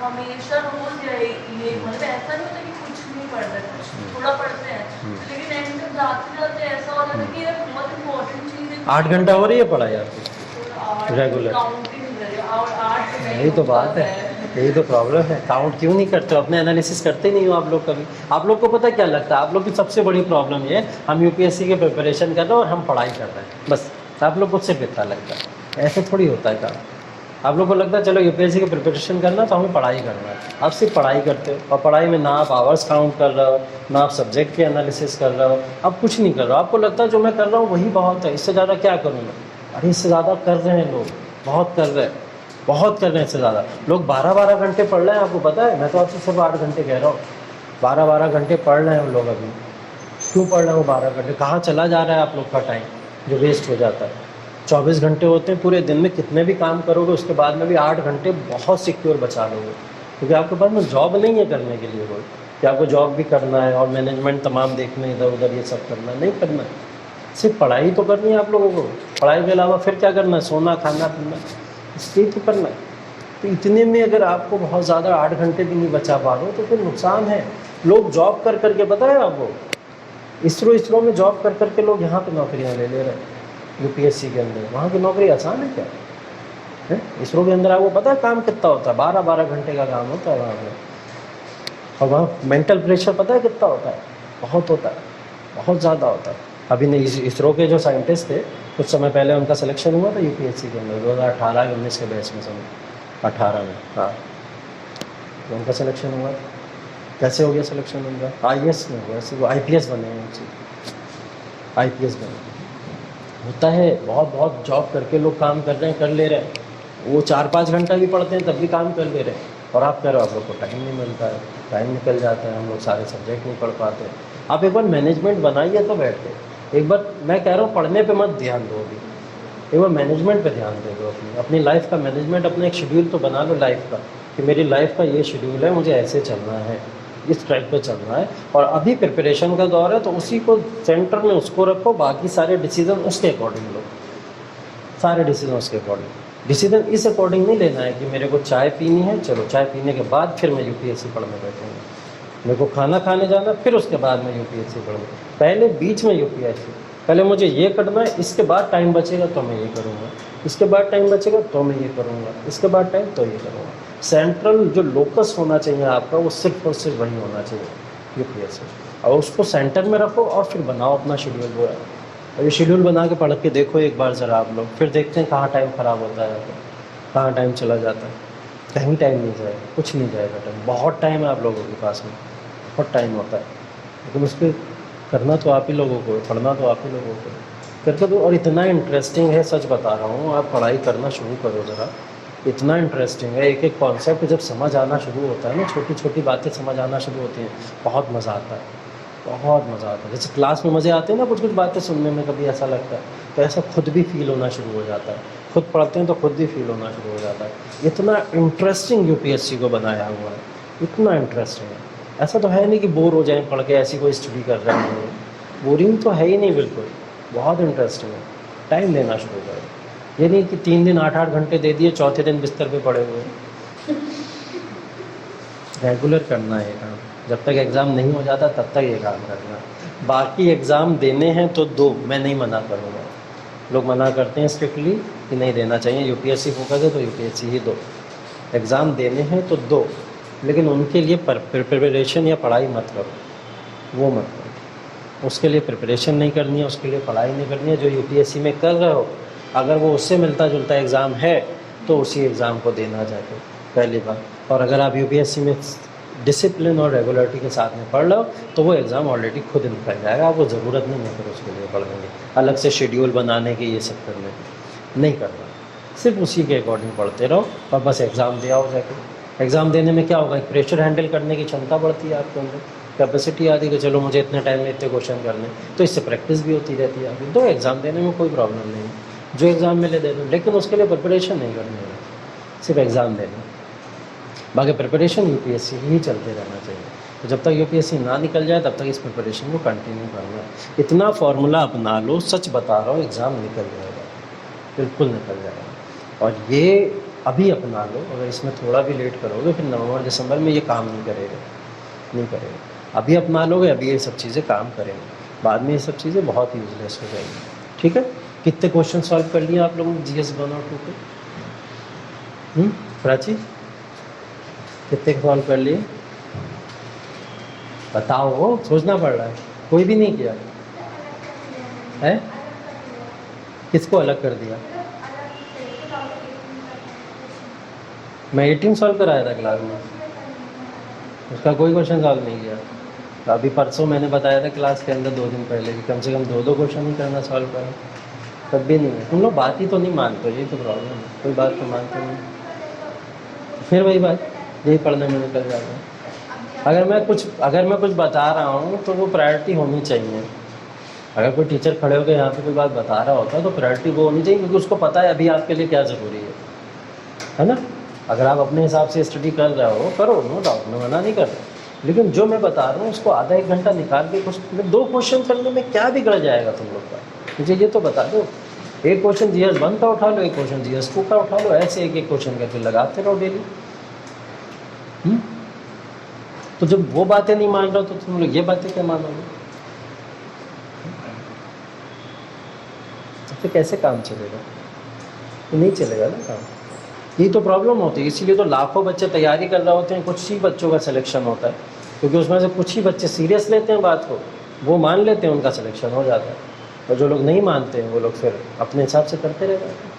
हमेशा रोज ये मतलब ऐसा नहीं होता कि कुछ पढ़ रहे, कुछ थोड़ा पढ़ते हैं, लेकिन एंड तक जाते जाते ऐसा हो जाता है कि यार बहुत इंपॉर्टेंट चीज़ है। 8 घंटा हो रही है पढ़ाई आपकी रेगुलर? काउंटिंग और 8 तो नहीं यही तो होता बात है, यही तो प्रॉब्लम है। काउंट क्यों नहीं करते हो? अपने एनालिसिस करते नहीं हो आप लोग कभी। आप लोग को पता क्या लगता है, आप लोग की सबसे बड़ी प्रॉब्लम ये है, हम यूपीएससी की प्रिपरेशन कर रहे हैं और हम पढ़ाई कर रहे हैं, बस आप लोग को सिर्फ इतना लगता है। ऐसे थोड़ी होता है काम। आप लोग को लगता है चलो यूपीएससी की प्रिपरेशन करना तो हमें पढ़ाई करना है, आप सिर्फ पढ़ाई करते हो और पढ़ाई में ना आप आवर्स काउंट कर रहे हो, ना आप सब्जेक्ट के एनालिसिस कर रहे हो, आप कुछ नहीं कर रहे हो। आपको लगता है जो मैं कर रहा हूँ वही बहुत है, इससे ज़्यादा क्या करूँ मैं? अरे इससे ज़्यादा कर रहे हैं लोग, बहुत कर रहे हैं, बहुत कर रहे हैं। इससे ज़्यादा लोग 12-12 घंटे पढ़ रहे हैं, आपको पता है? मैं तो आपसे सिर्फ 8 घंटे कह रहा हूँ, 12-12 घंटे पढ़ रहे हैं लोग अभी। क्यों पढ़ रहे हो 12 घंटे? कहाँ चला जा रहा है आप लोग का टाइम जो वेस्ट हो जाता है? 24 घंटे होते हैं पूरे दिन में, कितने भी काम करोगे उसके बाद में भी 8 घंटे बहुत सिक्योर बचा लोगे, क्योंकि आपके पास में जॉब नहीं है करने के लिए कोई कि आपको जॉब भी करना है और मैनेजमेंट तमाम देखना है, इधर उधर ये सब करना है, नहीं करना है। सिर्फ पढ़ाई तो करनी है आप लोगों को, पढ़ाई के अलावा फिर क्या करना है? सोना, खाना पीना, इसलिए तो करना है। तो इतने में अगर आपको बहुत ज़्यादा 8 घंटे भी नहीं बचा पा रहे हो तो फिर नुकसान है। लोग जॉब कर करके, पता है आपको, इसरो में जॉब कर करके लोग यहाँ पे नौकरियाँ ले ले रहे हैं यूपीएससी के अंदर। वहाँ की नौकरी आसान है क्या है? इसरो के अंदर आपको पता है काम कितना होता है? 12-12 घंटे का काम होता है वहाँ पर। और वहाँ मेंटल प्रेशर पता है कितना होता है? बहुत होता है, बहुत ज़्यादा होता है। अभी नहीं, इसरो के जो साइंटिस्ट थे कुछ समय पहले उनका सिलेक्शन हुआ था यूपीएससी के अंदर 2018-19 के बैच में, समय 18 में, हाँ, तो उनका सिलेक्शन हुआ था। कैसे हो गया सिलेक्शन उनका? आईएएस में हुआ, वो आईपीएस बने हैं उनसे, आईपीएस बने। होता है, बहुत बहुत जॉब करके लोग काम कर रहे हैं, कर ले रहे हैं, वो 4-5 घंटा भी पढ़ते हैं तब भी काम कर ले रहे हैं, और आप कह रहे हो आप लोग को टाइम नहीं मिलता है, टाइम निकल जाता है, हम लोग सारे सब्जेक्ट नहीं पढ़ पाते। आप एक बार मैनेजमेंट बनाइए तो बैठ के, एक बार मैं कह रहा हूँ पढ़ने पे मत ध्यान दो अभी, एक बार मैनेजमेंट पे ध्यान दे दो, अपनी लाइफ का मैनेजमेंट, अपना एक शेड्यूल तो बना लो लाइफ का कि मेरी लाइफ का ये शेड्यूल है, मुझे ऐसे चलना है, इस ट्रैक पे चलना है, और अभी प्रिपरेशन का दौर है तो उसी को सेंटर में उसको रखो, बाकी सारे डिसीजन उसके अकॉर्डिंग लो, सारे डिसीजन उसके अकॉर्डिंग। डिसीजन इस अकॉर्डिंग नहीं लेना है कि मेरे को चाय पीनी है, चलो चाय पीने के बाद फिर मैं यूपीएससी पढ़ने बैठूँगा, मेरे को खाना खाने जाना फिर उसके बाद मैं यूपीएससी पढ़ूँगा, पहले बीच में यूपीएससी, पहले मुझे ये करना है, इसके बाद टाइम बचेगा तो मैं ये करूँगा, इसके बाद टाइम बचेगा तो मैं ये करूँगा, इसके बाद टाइम तो ये करूँगा। सेंट्रल जो लोकस होना चाहिए आपका वो सिर्फ और सिर्फ वही होना चाहिए यूपीएससी, और उसको सेंटर में रखो और फिर बनाओ अपना शेड्यूल पूरा। और ये शेड्यूल बना के पढ़ के देखो एक बार ज़रा आप लोग, फिर देखते हैं कहाँ टाइम ख़राब होता है, कहाँ टाइम चला जाता है। कहीं टाइम नहीं जाएगा, कुछ नहीं जाएगा टाइम, बहुत टाइम है आप लोगों के पास में, बहुत टाइम होता है, लेकिन उस पर करना तो आप ही लोगों को, पढ़ना तो आप ही लोगों को करके दो। और इतना इंटरेस्टिंग है, सच बता रहा हूँ, आप पढ़ाई करना शुरू करो ज़रा, इतना इंटरेस्टिंग है। एक एक कॉन्सेप्ट जब समझ आना शुरू होता है ना, छोटी छोटी बातें समझ आना शुरू होती हैं, बहुत मज़ा आता है, बहुत मज़ा आता है। जैसे क्लास में मज़े आते हैं ना कुछ कुछ बातें सुनने में, कभी ऐसा लगता है, तो ऐसा खुद भी फील होना शुरू हो जाता है, खुद पढ़ते हैं तो खुद भी फील होना शुरू हो जाता है। इतना इंटरेस्टिंग यूपीएससी को बनाया हुआ है, इतना इंटरेस्टिंग है। ऐसा तो है नहीं कि बोर हो जाए पढ़ के, ऐसी कोई स्टडी कर रहे हैं, बोरिंग तो है ही नहीं बिल्कुल, बहुत इंटरेस्टिंग है। टाइम देना शुरू करो, ये नहीं कि 3 दिन 8-8 घंटे दे दिए, चौथे दिन बिस्तर पे पड़े हुए। रेगुलर करना है काम, जब तक एग्ज़ाम नहीं हो जाता तब तक ये काम करना। बाकी एग्ज़ाम देने हैं तो दो, मैं नहीं मना करूँगा। लोग मना करते हैं स्ट्रिक्टली कि नहीं देना चाहिए, यूपीएससी फोकस है तो यूपीएससी ही दो, एग्ज़ाम देने हैं तो दो, लेकिन उनके लिए प्रिपरेशन या पढ़ाई मत करो, वो मत करो। उसके लिए प्रिपरेशन नहीं करनी है, उसके लिए पढ़ाई नहीं करनी है। जो यूपीएससी में कर रहे हो, अगर वो उससे मिलता जुलता एग्ज़ाम है तो उसी एग्ज़ाम को देना चाहिए पहली बार। और अगर आप यूपीएससी में डिसिप्लिन और रेगुलरिटी के साथ में पढ़ लो तो वो एग्ज़ाम ऑलरेडी खुद निकल जाएगा, आपको ज़रूरत नहीं है फिर उसके लिए पढ़ने की, अलग से शेड्यूल बनाने की, ये सब करने की नहीं करना। सिर्फ उसी के अकॉर्डिंग पढ़ते रहो और बस एग्ज़ाम दिया हो जाके। एग्ज़ाम देने में क्या होगा, एक प्रेशर हैंडल करने की क्षमता बढ़ती है आपके अंदर, कैपेसिटी आती है कि चलो मुझे इतने टाइम में इतने क्वेश्चन करने, तो इससे प्रैक्टिस भी होती रहती है आपकी। तो एग्ज़ाम देने में कोई प्रॉब्लम नहीं है, जो एग्ज़ाम मिले दे दो, लेकिन उसके लिए प्रिपरेशन नहीं करनी है, सिर्फ एग्ज़ाम देना। बाकी प्रिपरेशन यूपीएससी ही चलते रहना चाहिए। तो जब तक यूपीएससी ना निकल जाए तब तक इस प्रिपरेशन को कंटिन्यू करना है। इतना फार्मूला अपना लो, सच बता रहा हूँ, एग्ज़ाम निकल जाएगा, बिल्कुल निकल जाएगा। और ये अभी अपना लो, अगर इसमें थोड़ा भी लेट करोगे फिर नवंबर दिसंबर में ये काम नहीं करेगा, नहीं करेगा। अभी अपना लोगे, अभी ये सब चीज़ें काम करेंगे, बाद में ये सब चीज़ें बहुत यूजलेस हो जाएंगी। ठीक है, कितने क्वेश्चन सॉल्व कर लिए आप लोगों ने GS 1 और 2 के? प्राची, कितने सॉल्व कर लिए? बताओ, सोचना पड़ रहा है। कोई भी नहीं किया है? किसको अलग कर दिया? मैं 18 सॉल्व कराया था क्लास में, उसका कोई क्वेश्चन सॉल्व नहीं किया। तो अभी परसों मैंने बताया था क्लास के अंदर 2 दिन पहले कि कम से कम 2-2 क्वेश्चन ही करना सॉल्व करो, तब भी नहीं है। तुम लोग बात ही तो नहीं मानते, यही तो प्रॉब्लम है, कोई बात तो मानते नहीं। फिर वही बात, यही पढ़ने में निकल जाता है। अगर मैं कुछ बता रहा हूँ तो वो प्रायोरिटी होनी चाहिए। अगर कोई टीचर खड़े होकर यहाँ पे कोई बात बता रहा होता है तो प्रायोरिटी वो होनी चाहिए, क्योंकि उसको पता है अभी आपके लिए क्या ज़रूरी है ना। अगर आप अपने हिसाब से स्टडी कर रहे हो, करो, नो डाउट, मैं मना नहीं कर रहा, लेकिन जो मैं बता रहा हूँ उसको आधा 1 घंटा निकाल के कुछ 2 क्वेश्चन करने में क्या बिगड़ जाएगा तुम लोग का? मुझे ये तो बता दो। एक क्वेश्चन GS 1 का उठा लो, एक क्वेश्चन GS 2 का उठा लो, ऐसे एक क्वेश्चन करके लगाते रहो डेली। तो जब वो बातें नहीं मान रहे हो तो तुम लोग ये बातें क्या मानोगे? तो फिर कैसे काम चलेगा? तो नहीं चलेगा ना काम। यही तो प्रॉब्लम होती है, इसीलिए तो लाखों बच्चे तैयारी कर रहे होते हैं, कुछ ही बच्चों का सिलेक्शन होता है, क्योंकि उसमें से कुछ ही बच्चे सीरियस लेते हैं बात को, वो मान लेते हैं, उनका सिलेक्शन हो जाता है। और जो लोग नहीं मानते हैं वो लोग फिर अपने हिसाब से करते रह जाते हैं।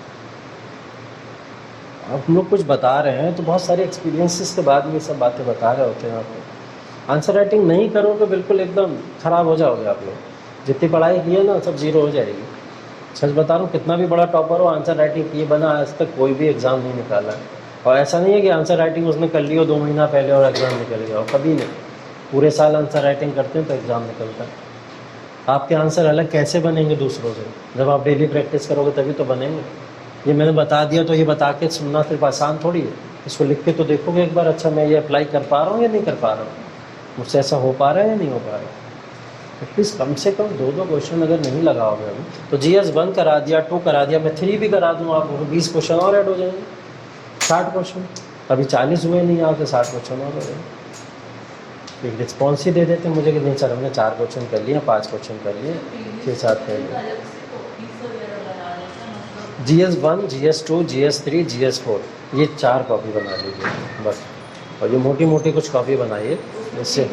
अब हम लोग कुछ बता रहे हैं तो बहुत सारे एक्सपीरियंसेस के बाद ये सब बातें बता रहे होते हैं आपको। आंसर राइटिंग नहीं करो तो बिल्कुल एकदम ख़राब हो जाओगे आप लोग। जितनी पढ़ाई की है ना सब जीरो हो जाएगी। सच बता रहा हूँ, कितना भी बड़ा टॉपर हो, आंसर राइटिंग किए बना आज तक कोई भी एग्ज़ाम नहीं निकाला है। और ऐसा नहीं है कि आंसर राइटिंग उसने कर ली हो 2 महीना पहले और एग्ज़ाम निकल गया हो, कभी नहीं। पूरे साल आंसर राइटिंग करते हैं तो एग्ज़ाम निकलता है। आपके आंसर अलग कैसे बनेंगे दूसरों से? जब आप डेली प्रैक्टिस करोगे तभी तो बनेंगे। ये मैंने बता दिया तो ये बता के सुनना सिर्फ आसान थोड़ी है, इसको लिख के तो देखोगे एक बार, अच्छा मैं ये अप्लाई कर पा रहा हूँ या नहीं कर पा रहा हूँ, मुझसे ऐसा हो पा रहा है या नहीं हो पा रहा है। एटलीस्ट कम से कम 2-2 क्वेश्चन अगर नहीं लगाओगे अभी तो GS 1 करा दिया, 2 करा दिया, मैं 3 भी करा दूँ, आप 20 क्वेश्चन और ऐड हो जाएंगे, 60 क्वेश्चन। अभी 40 हुए नहीं, आप 60 क्वेश्चन और हो जाएंगे। एक रिस्पॉन्स ही दे देते मुझे कि नहीं सर हमने 4 क्वेश्चन कर लिए, 5 क्वेश्चन कर लिए, 6-7 कर लिए। GS 1, GS 2, GS 3, GS 4 ये 4 कॉपी बना लीजिए बस। और ये मोटी मोटी कुछ कॉपी बनाइए, इससे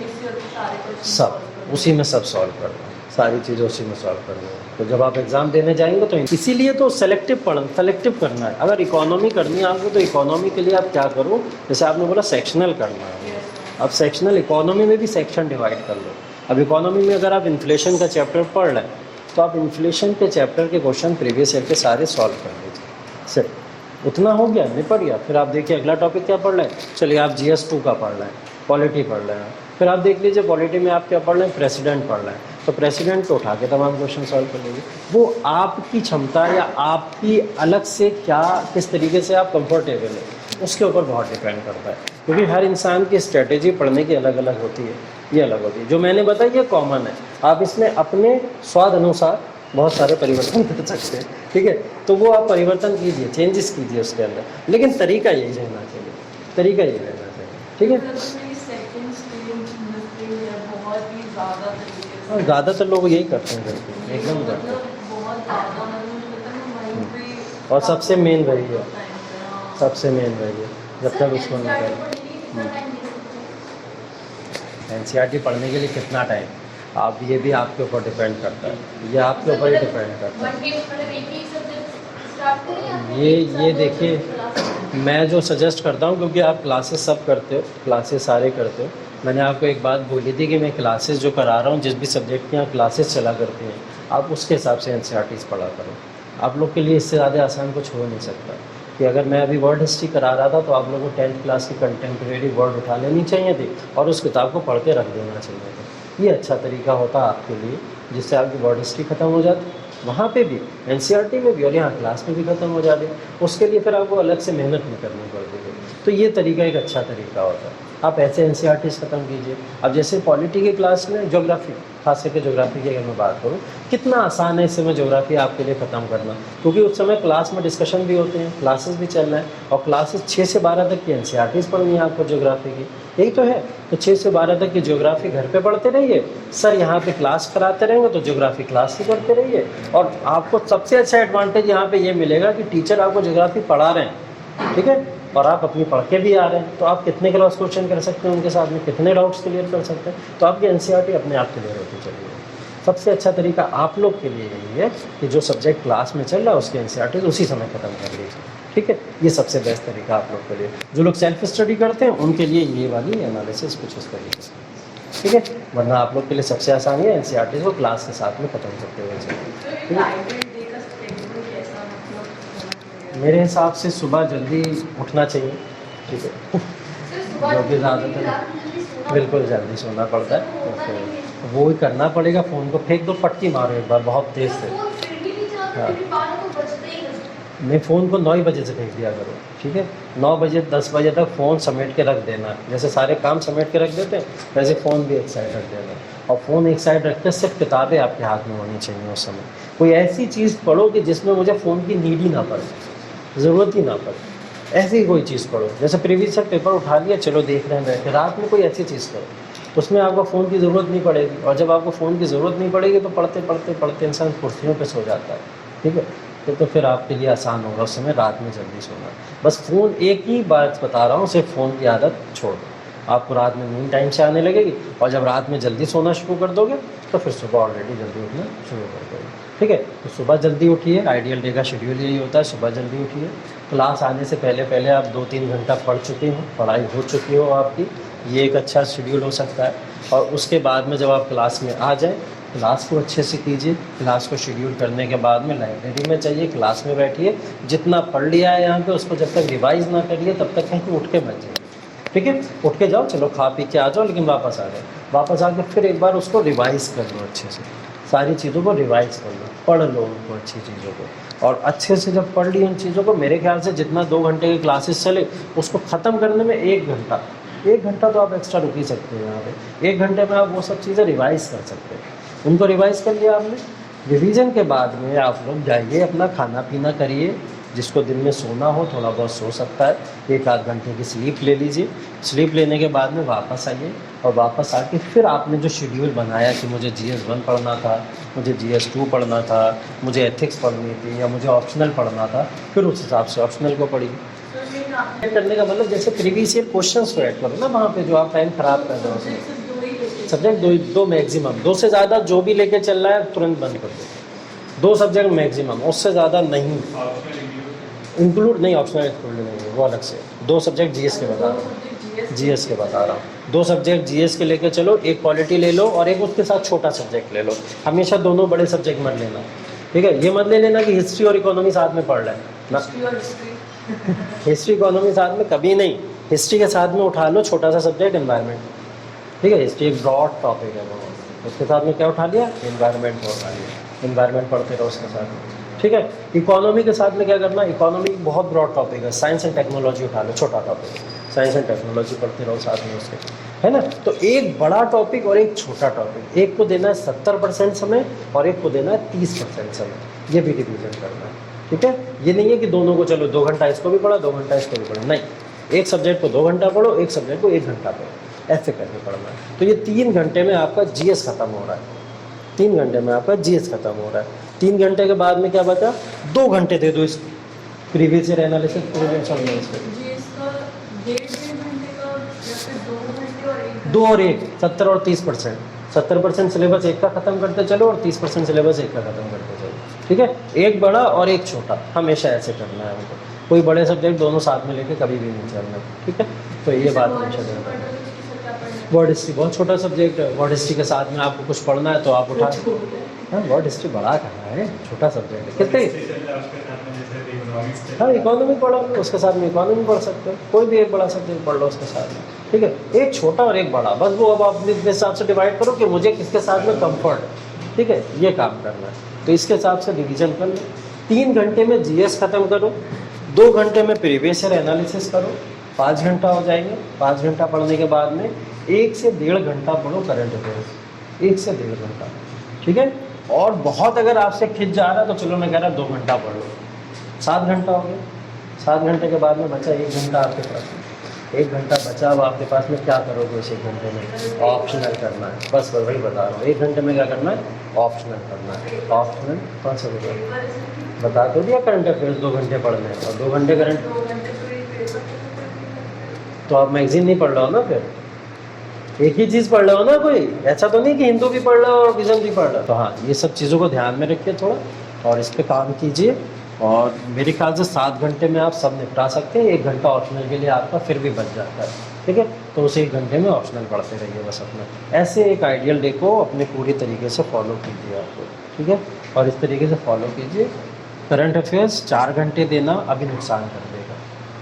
सब उसी में सब सॉल्व कर दो, सारी चीज़ें उसी में सॉल्व कर दो। तो जब आप एग्ज़ाम देने जाएंगे तो इसीलिए तो सेलेक्टिव करना है। अगर इकोनॉमी करनी है आपको तो इकोनॉमी के लिए आप क्या करो, जैसे आपने बोला सेक्शनल करना है, अब सेक्शनल इकोनॉमी में भी सेक्शन डिवाइड कर लो। अब इकोनॉमी में अगर आप इन्फ्लेशन का चैप्टर पढ़ रहे हैं तो आप इन्फ्लेशन के चैप्टर के क्वेश्चन प्रीवियस ईयर के सारे सॉल्व कर लीजिए, सिर्फ उतना हो गया, निपट गया। फिर आप देखिए अगला टॉपिक क्या पढ़ रहे हैं, चलिए आप GS 2 का पढ़ रहे हैं, पॉलिटी पढ़ रहे हैं, फिर आप देख लीजिए पॉलिटी में आप क्या पढ़ रहे हैं, प्रेसिडेंट पढ़ रहे हैं, तो प्रेसिडेंट को उठा के तमाम क्वेश्चन सॉल्व कर लीजिए। वो आपकी क्षमता या आपकी अलग से क्या किस तरीके से आप कंफर्टेबल है उसके ऊपर बहुत डिपेंड करता है, क्योंकि हर इंसान की स्ट्रेटेजी पढ़ने की अलग अलग होती है, ये अलग होती है। जो मैंने बताया ये कॉमन है, आप इसमें अपने स्वाद अनुसार बहुत सारे परिवर्तन कर सकते हैं, ठीक है। तो वो आप परिवर्तन कीजिए, चेंजेस कीजिए उसके अंदर, लेकिन तरीका यही रहना चाहिए, तरीका यही रहना चाहिए, ठीक है। ज़्यादातर लोग यही करते हैं करके एकदम करते हैं। और सबसे मेन वही है, सबसे मेन वही है, जब तक उसको नहीं करें। NCERT पढ़ने के लिए कितना टाइम, आप ये भी आपके ऊपर डिपेंड करता है, ये आपके ऊपर ही डिपेंड करता है। ये देखिए मैं जो सजेस्ट करता हूँ, क्योंकि आप क्लासेस सब करते हो, क्लासेस सारे करते हो, मैंने आपको एक बात बोली थी कि मैं क्लासेस जो करा रहा हूँ, जिस भी सब्जेक्ट की यहाँ क्लासेस चला करती हैं, आप उसके हिसाब से NCERTs पढ़ा करो। आप लोग के लिए इससे ज़्यादा आसान कुछ हो नहीं सकता कि अगर मैं अभी वर्ल्ड हिस्ट्री करा रहा था तो आप लोगों को 10th क्लास की कंटेम्प्रेरी वर्ड उठा लेनी चाहिए थी और उस किताब को पढ़ के रख देना चाहिए था। ये अच्छा तरीका होता आपके लिए, जिससे आपकी वर्ल्ड हिस्ट्री ख़त्म हो जाती, वहाँ पे भी NCERT में भी और यहाँ क्लास में भी ख़त्म हो जाती। उसके लिए फिर आपको अलग से मेहनत नहीं करनी पड़ती है। तो ये तरीका एक अच्छा तरीका होता है। आप ऐसे NCERTs ख़त्म कीजिए। अब जैसे पॉलिटी की क्लास में ज्योग्राफी, खास करके ज्योग्राफी की अगर मैं बात करूँ, कितना आसान है इस समय ज्योग्राफी आपके लिए ख़त्म करना, क्योंकि उस समय क्लास में डिस्कशन भी होते हैं, क्लासेस भी चल रहे हैं और क्लासेस 6 से 12 तक की NCERTs पढ़नी है आपको ज्योग्राफी की। यही तो है। तो 6 से 12 तक की ज्योग्राफी घर पे पढ़ते रहिए, सर यहाँ पे क्लास कराते रहेंगे तो ज्योग्राफी क्लास ही करते रहिए। और आपको सबसे अच्छा एडवांटेज यहाँ पे ये मिलेगा कि टीचर आपको ज्योग्राफी पढ़ा रहे हैं, ठीक है, और आप अपनी पढ़ के भी आ रहे हैं, तो आप कितने क्रॉस क्वेश्चन कर सकते हैं उनके साथ में, कितने डाउट्स क्लियर कर सकते हैं, तो आपकी एनसीईआरटी अपने आप क्लियर होती चली जाएगी। सबसे अच्छा तरीका आप लोग के लिए यही है कि जो सब्जेक्ट क्लास में चल रहा है उसकी एनसीईआरटी उसी समय ख़त्म कर लीजिए, ठीक है। ये सबसे बेस्ट तरीका आप लोग के लिए। जो लोग सेल्फ स्टडी करते हैं उनके लिए ये वाली एनालिसिस कुछ इस तरीके से, ठीक है। वरना आप लोग के लिए सबसे आसान है एनसीईआरटी को क्लास के साथ में ख़त्म करते हुए चलिए, ठीक है। मेरे हिसाब से सुबह जल्दी उठना चाहिए, ठीक है, जो कि ज़्यादातर बिल्कुल जल्दी सोना पड़ता है, तो वो ही करना पड़ेगा। फ़ोन को फेंक दो, पटकी मारो एक बार बहुत तेज़ से। हाँ, नहीं, फ़ोन को 9 बजे से फेंक दिया करो, ठीक है। 9 बजे 10 बजे तक फ़ोन समेट के रख देना, जैसे सारे काम समेट के रख देते हैं वैसे फ़ोन भी एक साइड रख देना। और फ़ोन एक साइड रख के सिर्फ किताबें आपके हाथ में होनी चाहिए उस समय। कोई ऐसी चीज़ पढ़ो कि जिसमें मुझे फ़ोन की नीड ही ना पड़े, ज़रूरत ही ना पड़े, ऐसी कोई चीज़ पढ़ो। जैसे प्रीवियस पेपर उठा लिया, चलो देख रहे हैं बैठ के, रात में कोई ऐसी चीज़ करो उसमें आपको फ़ोन की ज़रूरत नहीं पड़ेगी। और जब आपको फ़ोन की ज़रूरत नहीं पड़ेगी तो पढ़ते पढ़ते पढ़ते इंसान कुर्सियों पे सो जाता है, ठीक है। तो फिर आपके लिए आसान होगा उस समय रात में जल्दी सोना। बस फ़ोन, एक ही बात बता रहा हूँ, सिर्फ फ़ोन की आदत छोड़ दो, आपको रात में नींद टाइम से आने लगेगी। और जब रात में जल्दी सोना शुरू कर दोगे तो फिर सुबह ऑलरेडी जल्दी उठना शुरू कर दोगे, ठीक है। तो सुबह जल्दी उठिए, आइडियल डे का शेड्यूल यही होता है, सुबह जल्दी उठिए। क्लास आने से पहले पहले आप 2-3 घंटा पढ़ चुके हो, पढ़ाई हो चुकी हो आपकी, ये एक अच्छा शेड्यूल हो सकता है। और उसके बाद में जब आप क्लास में आ जाएँ, क्लास को अच्छे से कीजिए। क्लास को शेड्यूल करने के बाद में लाइब्रेरी में जाइए, क्लास में बैठिए, जितना पढ़ लिया है यहाँ पे उसको जब तक रिवाइज़ ना करिए तब तक कहीं उठ के मत जाइए, ठीक है। उठ के जाओ, चलो खा पी के आ जाओ, लेकिन वापस आ जाओ, वापस आके फिर एक बार उसको रिवाइज़ कर लो, अच्छे से सारी चीज़ों को रिवाइज़ कर लो, पढ़ लो उनको अच्छी चीज़ों को। और अच्छे से जब पढ़ ली उन चीज़ों को, मेरे ख्याल से जितना 2 घंटे की क्लासेस चले उसको ख़त्म करने में 1 घंटा तो आप एक्स्ट्रा रुक ही सकते हैं यहाँ पे। 1 घंटे में आप वो सब चीज़ें रिवाइज़ कर सकते हैं। उनको रिवाइज़ कर लिया आपने, रिवीजन के बाद में आप लोग जाइए, अपना खाना पीना करिए। जिसको दिन में सोना हो थोड़ा बहुत सो सकता है, 1-8 घंटे की स्लीप ले लीजिए। स्लीप लेने के बाद में वापस आइए, और वापस आके फिर आपने जो शेड्यूल बनाया कि मुझे GS 1 पढ़ना था, मुझे GS 2 पढ़ना था, मुझे एथिक्स पढ़नी थी, या मुझे ऑप्शनल पढ़ना था, फिर उस हिसाब से ऑप्शनल को पढ़िए। करने का मतलब जैसे प्रीवियस ईयर क्वेश्चंस को ऐड करो ना वहाँ पे, जो आप टाइम ख़राब कर रहे हो। सब्जेक्ट 2 मैक्सिमम, 2 से ज़्यादा जो भी लेके चल रहा है तुरंत बंद कर दो। 2 सब्जेक्ट मैक्सिमम, उससे ज़्यादा नहीं। इंक्लूड नहीं, ऑप्शनल इंक्लूड नहीं है, वो अलग से। 2 सब्जेक्ट GS के बता रहा हूँ, GS के बता रहा हूँ। 2 सब्जेक्ट GS के लेके चलो, एक पॉलिटी ले लो और एक उसके साथ छोटा सब्जेक्ट ले लो। हमेशा दोनों बड़े सब्जेक्ट मत लेना, ठीक है। ये मत ले लेना कि हिस्ट्री और इकोनॉमी साथ में पढ़ रहे हैं ना, हिस्ट्री इकोनॉमी साथ में कभी नहीं। हिस्ट्री के साथ में उठा लो छोटा सा सब्जेक्ट एनवायरनमेंट, ठीक है। हिस्ट्री एक ब्रॉड टॉपिक है, वो उसके साथ में क्या उठा लिया, एनवायरनमेंट को उठा लिया, एनवायरनमेंट पढ़ते रहो उसके साथ में, ठीक है। इकोनॉमी के साथ में क्या करना, इकोनॉमी बहुत ब्रॉड टॉपिक है, साइंस एंड टेक्नोलॉजी उठा लो, छोटा टॉपिक, साइंस एंड टेक्नोलॉजी पढ़ते रहो साथ में उसके, है ना। तो एक बड़ा टॉपिक और एक छोटा टॉपिक, एक को देना है 70% समय और एक को देना है 30% समय, ये भी डिवीजन करना है, ठीक है। ये नहीं है कि दोनों को चलो 2 घंटा इसको भी पढ़ा, 2 घंटा इसको भी पढ़ा, नहीं। एक सब्जेक्ट को 2 घंटा पढ़ो, एक सब्जेक्ट को 1 घंटा पढ़ो, ऐसे करके पढ़ना है। तो ये 3 घंटे में आपका GS ख़त्म हो रहा है, 3 घंटे में आपका GS ख़त्म हो रहा है। 3 घंटे के बाद में क्या बचा, 2 घंटे दे दो इस previous year analysis, previous year 2 और 1, 70 और 30%। 70% सिलेबस एक का ख़त्म करते चलो और 30% सिलेबस एक का ख़त्म करते चलो, ठीक है। एक बड़ा और एक छोटा, हमेशा ऐसे करना है हमको। कोई बड़े सब्जेक्ट दोनों साथ में लेके कभी भी नहीं चलना, ठीक है। तो ये बात हमेशा ध्यान रखना। वर्ड हिस्ट्री बहुत छोटा सब्जेक्ट है, वर्ड हिस्ट्री के साथ में आपको कुछ पढ़ना है तो आप उठा, हाँ वर्ड हिस्ट्री बड़ा कहाँ है, छोटा सब्जेक्ट है। कितने, हाँ इकोनॉमी पढ़ो, उसके साथ में इकोनॉमी पढ़ सकते हो, कोई भी एक बड़ा सब्जेक्ट पढ़ लो उसके साथ में, ठीक है। एक छोटा और एक बड़ा, बस वो अब आप अपने हिसाब से डिवाइड करो कि मुझे किसके साथ में कंफर्ट है, ठीक है। ये काम करना है, तो इसके हिसाब से डिवीजन कर लो। 3 घंटे में GS ख़त्म करो, 2 घंटे में प्रीवियस ईयर एनालिसिस करो, 5 घंटा हो जाएंगे। 5 घंटा पढ़ने के बाद में 1 से 1.5 घंटा पढ़ो करंट अफेयर्स, 1 से 1.5 घंटा, ठीक है। और बहुत अगर आपसे खिंच जा रहा है तो चलो मैं कह रहा 2 घंटा पढ़ लो, 7 घंटा हो गया। 7 घंटे के बाद में बचा 1 घंटा आपके पास, 1 घंटा बचा, अब आपके पास में क्या करोगे उस 1 घंटे में? ऑप्शनल करना है, बस वही बता रहा हूँ। 1 घंटे में क्या करना है? ऑप्शनल करना है। ऑप्शनल कौन सा होगा बता तो दिया। करंट अफेयर्स 2 घंटे पढ़ने हैं और 2 घंटे करंट, 2 घंटे तो ये पेपर तो आप मैगजीन नहीं पढ़ रहे हो ना, फिर एक ही चीज़ पढ़ रहे हो ना। कोई ऐसा तो नहीं कि हिंदू भी पढ़ रहे हो और विजन भी पढ़ रहे हो। तो हाँ, ये सब चीज़ों को ध्यान में रखिए थोड़ा और इस पर काम कीजिए। और मेरे ख्याल से 7 घंटे में आप सब निपटा सकते हैं। 1 घंटा ऑप्शनल के लिए आपका फिर भी बच जाता है, ठीक है। तो उसे 1 घंटे में ऑप्शनल पढ़ते रहिए बस अपना। ऐसे एक आइडियल डे को अपने पूरी तरीके से फॉलो कीजिए आपको, ठीक है। और इस तरीके से फॉलो कीजिए। करंट अफेयर्स 4 घंटे देना अभी नुकसान कर देगा,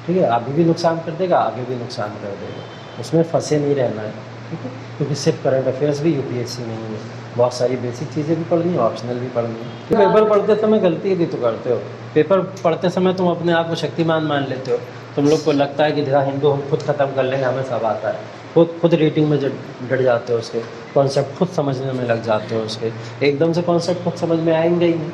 ठीक है। अभी भी नुकसान कर देगा, आगे भी नुकसान कर देगा। उसमें फंसे नहीं रहना है, ठीक है। क्योंकि सिर्फ करंट अफेयर्स भी यूपीएससी नहीं है, बहुत सारी बेसिक चीज़ें भी पढ़नी है, ऑप्शनल भी पढ़नी है। तो पेपर पढ़ते समय गलती भी तो करते हो। पेपर पढ़ते समय तुम अपने आप को शक्तिमान मान लेते हो। तुम लोग को लगता है कि देखा हिंदू हम खुद ख़त्म कर लेंगे, हमें सब आता है। खुद रीडिंग में डट जाते हो, उसके कॉन्सेप्ट खुद समझने में लग जाते हो। उसके एकदम से कॉन्सेप्ट खुद समझ में आएंगे ही नहीं।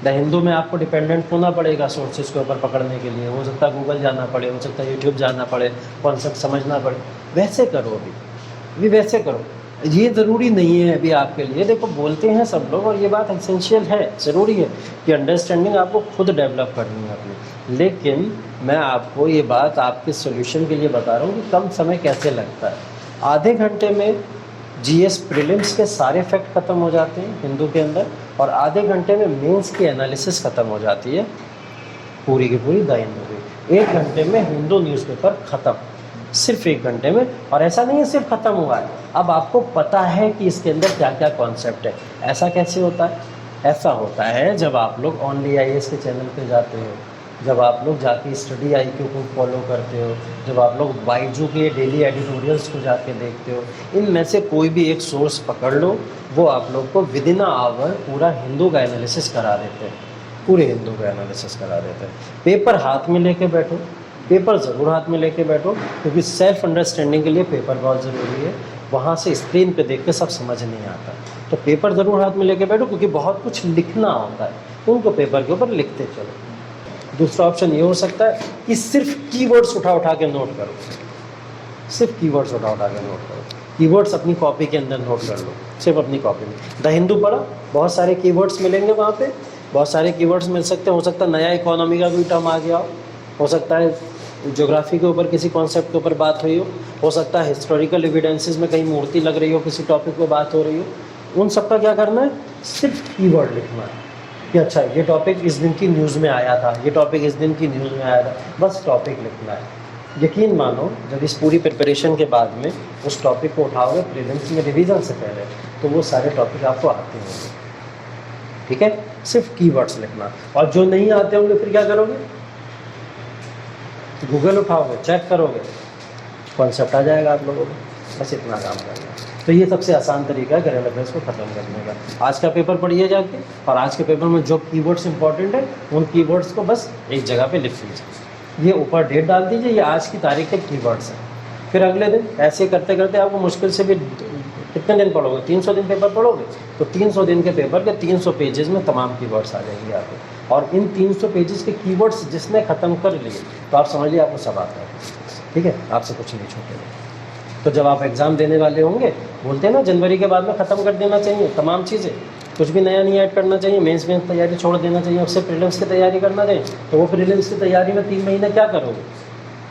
द हिंदू में आपको डिपेंडेंट होना पड़ेगा सोर्सेज के ऊपर पकड़ने के लिए। हो सकता है गूगल जाना पड़े, हो सकता है यूट्यूब जाना पड़े, कॉन्सेप्ट समझना पड़े। वैसे करो अभी वैसे करो। ये ज़रूरी नहीं है अभी आपके लिए। देखो बोलते हैं सब लोग और ये बात एसेंशियल है, ज़रूरी है कि अंडरस्टैंडिंग आपको खुद डेवलप करनी है अपनी। लेकिन मैं आपको ये बात आपके सोल्यूशन के लिए बता रहा हूँ कि कम समय कैसे लगता है। आधे घंटे में जीएस प्रीलिम्स के सारे फैक्ट ख़त्म हो जाते हैं हिंदू के अंदर, और आधे घंटे में मेंस की एनालिसिस ख़त्म हो जाती है पूरी की पूरी द हिंदू की। 1 घंटे में हिंदू न्यूज़पेपर ख़त्म, सिर्फ 1 घंटे में। और ऐसा नहीं है सिर्फ ख़त्म हुआ है, अब आपको पता है कि इसके अंदर क्या क्या कॉन्सेप्ट है। ऐसा कैसे होता है? ऐसा होता है जब आप लोग ओनली आईएएस के चैनल पे जाते हो, जब आप लोग जाके स्टडी आईक्यू को फॉलो करते हो, जब आप लोग बाइजू के डेली एडिटोरियल्स को जाके देखते हो। इनमें से कोई भी एक सोर्स पकड़ लो, वो आप लोग को विद इन आवर पूरा हिंदू का एनालिसिस करा देते हैं, पूरे हिंदू का एनालिसिस करा देते हैं। पेपर हाथ में लेके बैठो, पेपर ज़रूर हाथ में लेके बैठो, क्योंकि सेल्फ अंडरस्टैंडिंग के लिए पेपर बहुत ज़रूरी है। वहाँ से स्क्रीन पे देख के सब समझ नहीं आता, तो पेपर ज़रूर हाथ में लेके बैठो, क्योंकि बहुत कुछ लिखना होता है, उनको पेपर के ऊपर लिखते चलो। दूसरा ऑप्शन ये हो सकता है कि सिर्फ कीवर्ड्स उठा के नोट करो, सिर्फ कीवर्ड्स उठा के नोट करो। कीवर्ड्स अपनी कॉपी के अंदर नोट कर लो, सिर्फ अपनी कॉपी में। द हिंदू पढ़ा, बहुत सारे कीवर्ड्स मिलेंगे वहाँ पे, बहुत सारे कीवर्ड्स मिल सकते हैं। हो सकता है नया इकोनॉमी का कोई टर्म आ गया हो सकता है ज्योग्राफी के ऊपर किसी कॉन्सेप्ट के ऊपर बात हुई हो सकता है हिस्टोरिकल एविडेंसेस में कहीं मूर्ति लग रही हो, किसी टॉपिक पे बात हो रही हो। उन सब का क्या करना है? सिर्फ कीवर्ड लिखना है कि अच्छा ये टॉपिक इस दिन की न्यूज़ में आया था, ये टॉपिक इस दिन की न्यूज़ में आया था, बस टॉपिक लिखना है। यकीन मानो जब इस पूरी प्रिपरेशन के बाद में उस टॉपिक को उठाओगे प्रीलिम्स में रिवीजन से पहले, तो वो सारे टॉपिक आपको आते होंगे, ठीक है। सिर्फ कीवर्ड्स लिखना। और जो नहीं आते होंगे फिर क्या करोगे? गूगल उठाओगे, चेक करोगे, कॉन्सेप्ट आ जाएगा आप लोगों को। बस इतना काम करना है। तो ये सबसे आसान तरीका है करंट अफेयर्स को ख़त्म करने का। आज का पेपर पढ़िए जाके, और आज के पेपर में जो कीवर्ड्स इंपॉर्टेंट है उन कीवर्ड्स को बस एक जगह पे लिख लीजिए। ये ऊपर डेट डाल दीजिए, ये आज की तारीख के कीवर्ड्स हैं। फिर अगले दिन ऐसे करते करते आपको मुश्किल से भी कितने दिन पढ़ोगे? 300 दिन पेपर पढ़ोगे, तो 300 दिन के पेपर के 300 पेजेस में तमाम कीवर्ड्स आ जाएंगे आपको। और इन 300 पेजेस के कीवर्ड्स जिसने ख़त्म कर लिए तो आप समझ लीजिए आपको सब आता है, ठीक है। आपसे कुछ नहीं छूटेगा। तो जब आप एग्ज़ाम देने वाले होंगे, बोलते हैं ना जनवरी के बाद में ख़त्म कर देना चाहिए तमाम चीज़ें, कुछ भी नया नहीं ऐड करना चाहिए, मेंस में तैयारी छोड़ देना चाहिए, उससे प्रीलिम्स की तैयारी करना चाहिए। तो वो प्रीलिम्स की तैयारी में 3 महीने क्या करोगे?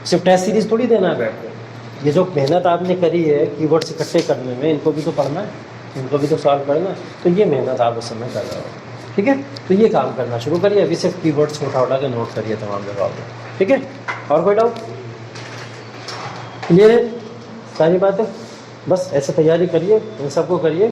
सिर्फ टेस्ट सीरीज़ थोड़ी देना है बैठ कर। ये जो मेहनत आपने करी है कीवर्ड्स इकट्ठे करने में, इनको भी तो पढ़ना है, इनको भी तो सॉल्व करना है। तो ये मेहनत आप उस समय कर रहे हो, ठीक है। तो ये काम करना शुरू करिए। अभी सिर्फ कीवर्ड्स को उठा के नोट करिए तमाम जगह, ठीक है। और कोई डाउट? क्लियर है सारी बातें? बस ऐसे तैयारी करिए, इन सबको करिए।